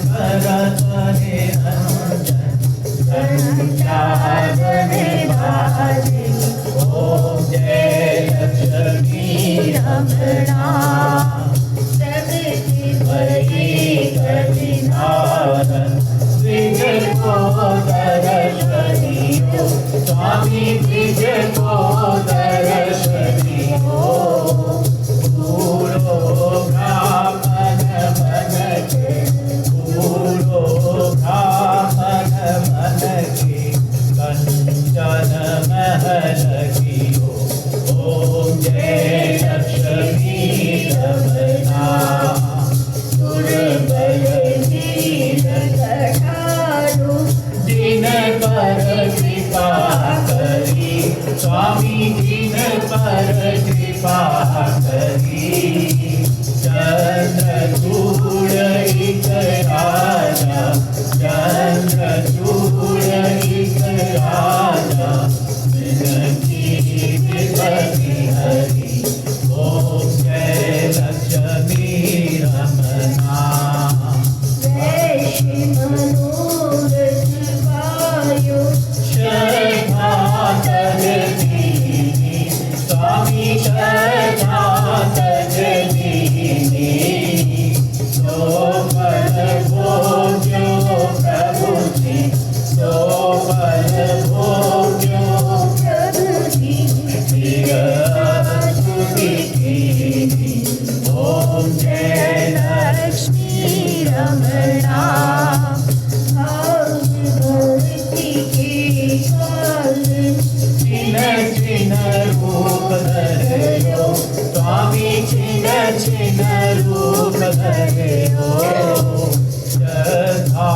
करत निरंजन, संचारने वाले, ओम जय लक्ष्मी रमना, कठिनारन द्विज को दर्शनियो, स्वामी द्विज को दर्शनियो, पूरो ब्राह्मण मन के, पूरो ब्राह्मण मन के, कंचन महल कियो, ओम जय लक्ष्मी रमना, जिन पर कृपा करी, स्वामी जिन पर कृपा करी, चंद्रचूड़ एक राजा, चंद्रचूड़ एक राजा, विनती विपति हरि, ओम जय लक्ष्मी रमना, श्रद्धा तजदीनी, स्वामी श्रद्धा तजदीनी, सो पल भोग्यो प्रभु जी, सो पल भोग्यो प्रभु जी, स्तुति कीनी, ओम जय लक्ष्मी रमना, चिन्ह चिन्ह रूप धरयो, स्वामी छिन छिन रूप धरे हो श्रद्धा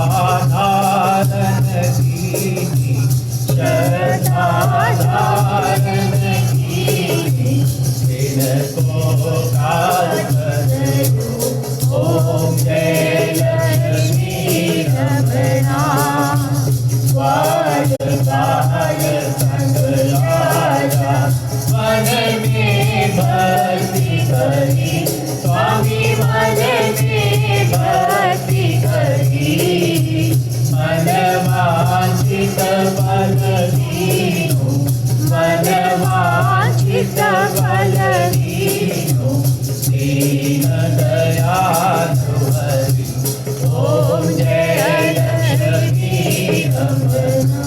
धारण कीनी श्रद्धा धारण कीनी इनको काल करे हो ओम जय लक्ष्मी रमणा वाल बाल संगलाजा मन में भक्ति करी स्वामी मन में भक्ति करी मन वांछित फल दीनो मन वांछित फल दीनो दीन दयालु हरि ओम जय लक्ष्मी रमणा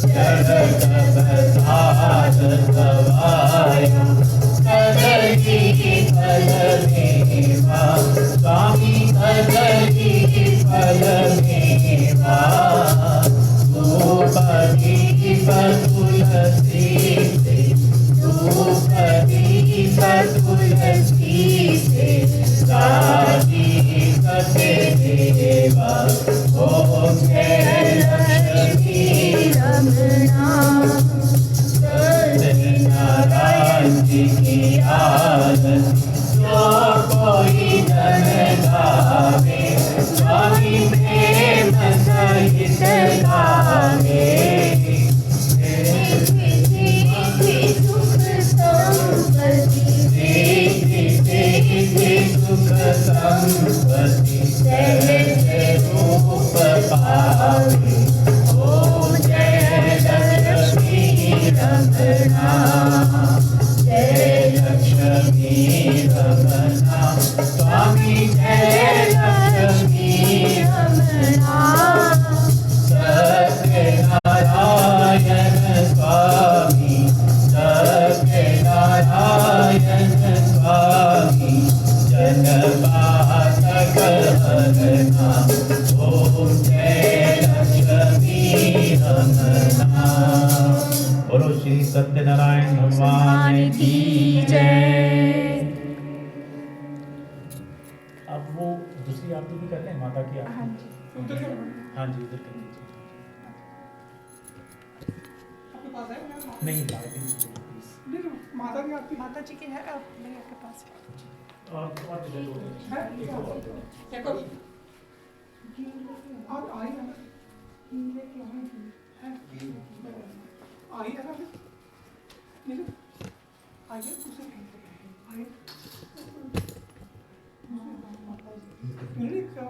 जगत प्रसाद गवायो कदली फल मेवा स्वामी कदली फल मेवा धूप दीप तुलसी से धूप दीप तुलसी से राजीव से देवा ओम जय लक्ष्मी रमणा सत्यनारायण जी की आरती जो कोई जन गावे स्वामी प्रेम सहित गावे सुख संपत्ति जय रूप पावे ओम जय लक्ष्मी रमणा जय लक्ष्मी रमणा स्वामी जय लक्ष्मी रमणा सत्यनारायण स्वामी सत्यनारायण स्वामी जनबाधक हरना ओम जय लक्ष्मी रमणा बोलो श्री सत्यनारायण भगवान की जय। अब वो दूसरी आरती भी करते हैं माता की आरती। हाँ जी उधर से हाँ जी उधर कर लीजिए। आपके पास है नहीं आरती प्लीज। नहीं नहीं, माता की आपकी माता जी के है भैया के पास है। और दे दो है एक और दे दो। एक और आप आई है ना लेके आए हैं आई है ना नहीं आई है उसे आई नहीं क्या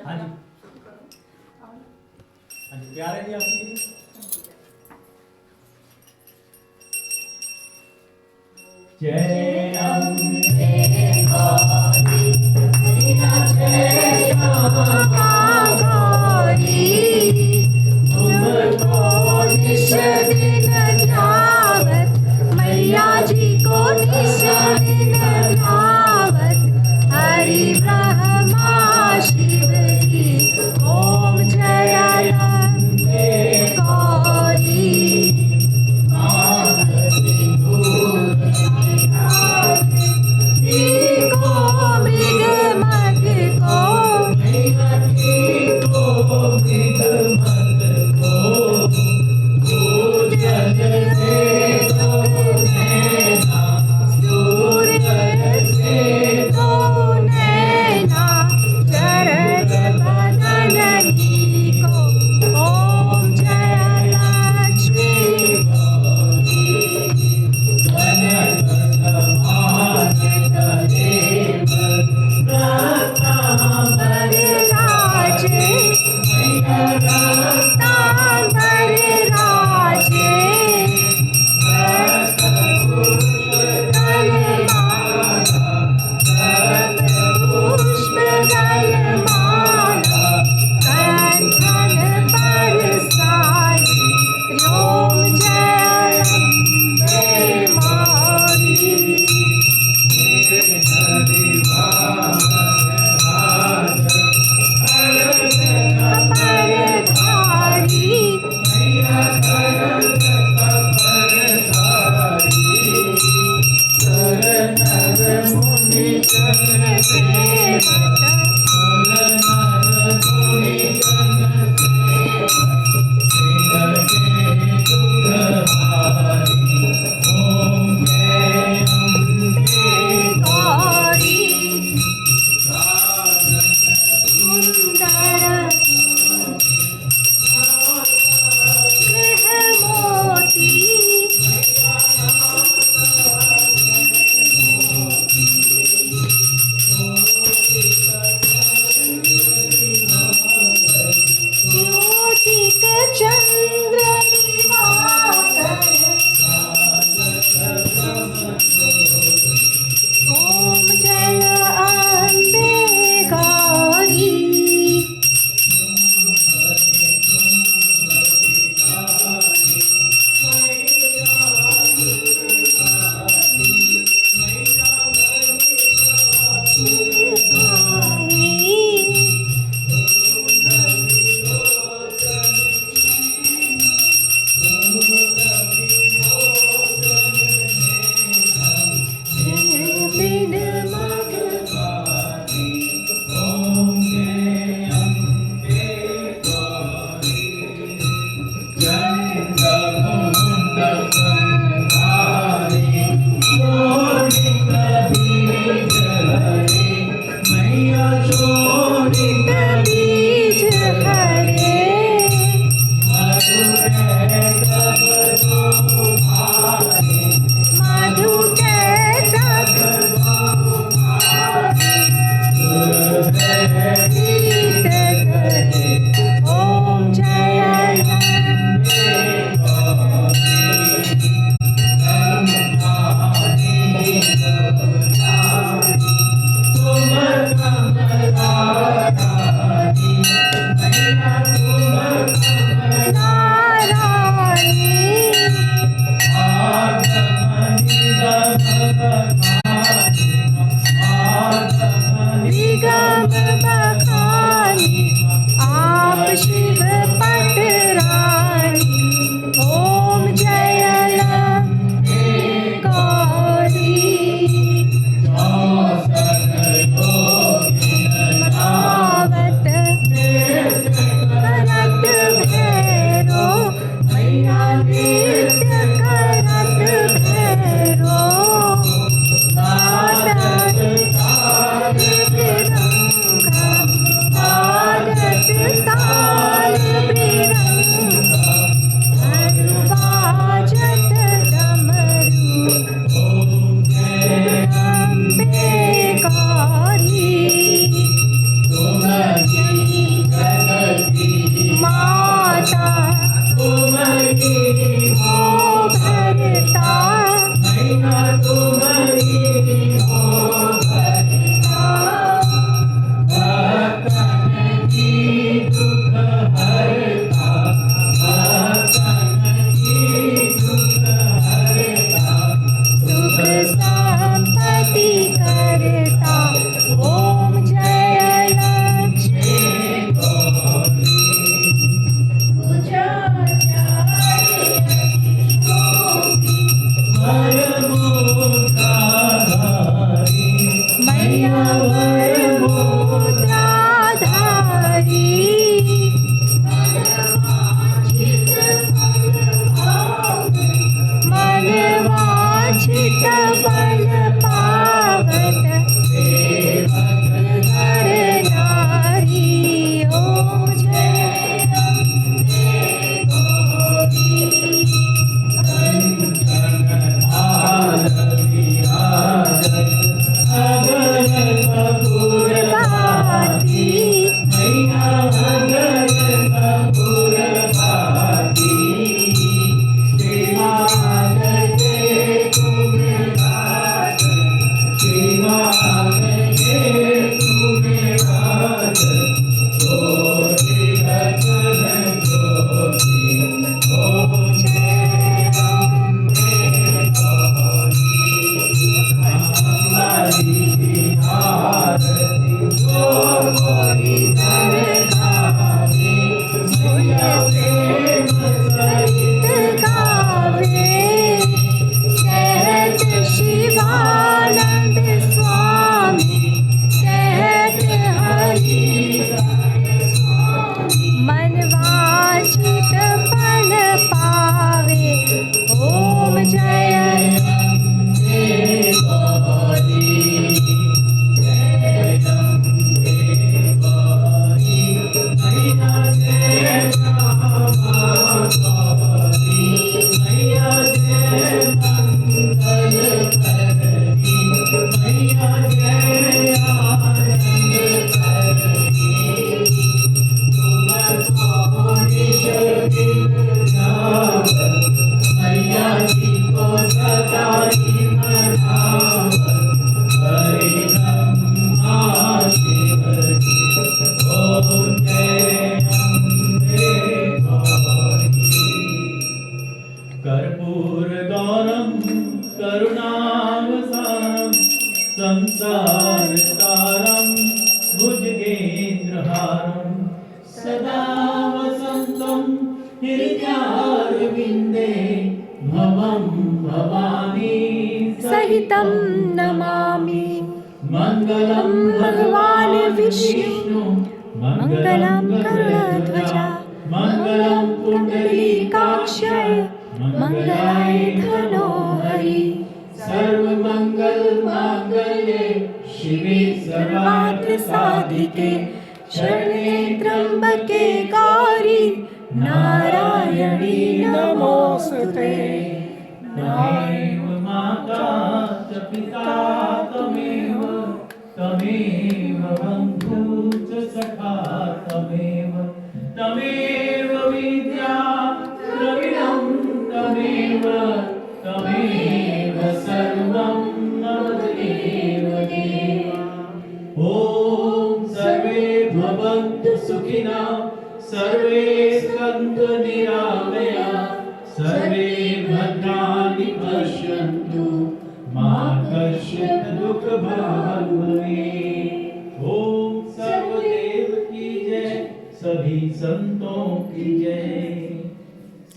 हाँ जी हाँ जी प्यार है जी आपके लिए। जय अम्बे गौरी जय गौरी तुमको निश दिन ध्यावत मैया जी को निश दिन ध्यावत हरि ब्रह्मा शिव की ओम जय अम्बे गौरी मृग मग को बीज हरे मधु के तब प्रीत करे ओम विगम बखानी आप शिव पटरानी ओम जय गौरी आवत करत भैरो मैया नृत्य करत भैरो ताल बाजत डमरू अम्बे गौरी माता ओ भरता सुख संपत्ति करता ओम जय लक्ष्मी पूजा मैया वरमुद्राधारी मन वांछित फल पावत नर नारी ओम जय शिवानंद स्वामी कहत हरि मन वांछित फल पावे ओम जय कर्पूर गौरम करुणावसारम संसार सारम भुजगेन्द्रहारम सदा वसंतम हृदयारविंदे भवं भवानी सहितं नमामि मंगलम भगवान विष्णु मंगलम गरुड़ध्वजा मंगलम पुंडरीकाक्षाय मंगलाय धनोहरि सर्वमंगल मांगल्ये शिवे सर्वार्थ साधिके शरण्ये त्र्यंबके गौरी नारायणी नमोस्तुते। त्वमेव माता च पिता त्वमेव त्वमेव बन्धु च सखा त्वमेव त्वमेव विद्या द्रविणं त्वमेव त्वमेव सर्वं मम देव देव। ॐ सर्वे भवन्तु सुखिनः सर्वे सन्तु निरामयाः सर्वे भद्राणि पश्यन्तु मा कश्चित् दुःखभाग् भवेत्। ओम सर्वदेव की जय, सभी संतों की जय।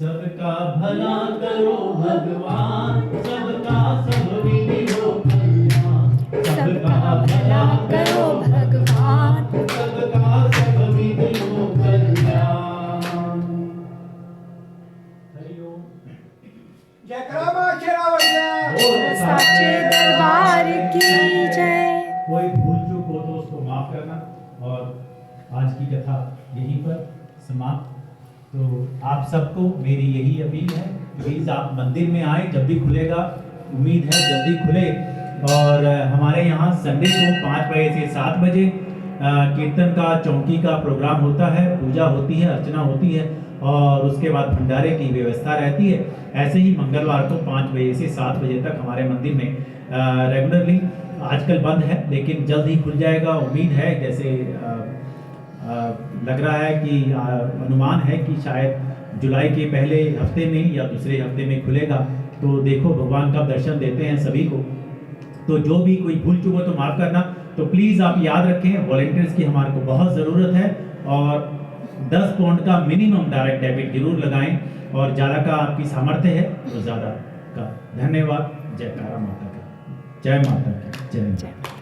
सबका भला करो भगवान, सबका सब विधि हो कल्याण। सबका भला करो भगवान, सबका सब विधि हो कल्याण। हरि ओम। जय करामा शेरावलिया। साचे दरबार की जय। कोई भूल चूक हो तो उसको माफ करना। और आज की कथा यहीं पर समाप्त। तो आप सबको मेरी यही अपील है, प्लीज़ आप मंदिर में आए, जब भी खुलेगा, उम्मीद है जल्दी खुले। और हमारे यहाँ संडे को 5 बजे से 7 बजे कीर्तन का, चौकी का प्रोग्राम होता है, पूजा होती है, अर्चना होती है और उसके बाद भंडारे की व्यवस्था रहती है। ऐसे ही मंगलवार को 5 बजे से 7 बजे तक हमारे मंदिर में रेगुलरली, आजकल बंद है लेकिन जल्द ही खुल जाएगा। उम्मीद है, जैसे लग रहा है कि अनुमान है कि शायद जुलाई के पहले हफ्ते में या दूसरे हफ्ते में खुलेगा। तो देखो भगवान का दर्शन देते हैं सभी को। तो जो भी कोई भूल चूक हो तो माफ़ करना। तो प्लीज़ आप याद रखें, वॉलंटियर्स की हमारे को बहुत ज़रूरत है और 10 पाउंड का मिनिमम डायरेक्ट डेबिट जरूर लगाएं और ज़्यादा का आपकी सामर्थ्य है तो ज़्यादा का। धन्यवाद। जयकारा माता का, जय माता की जय।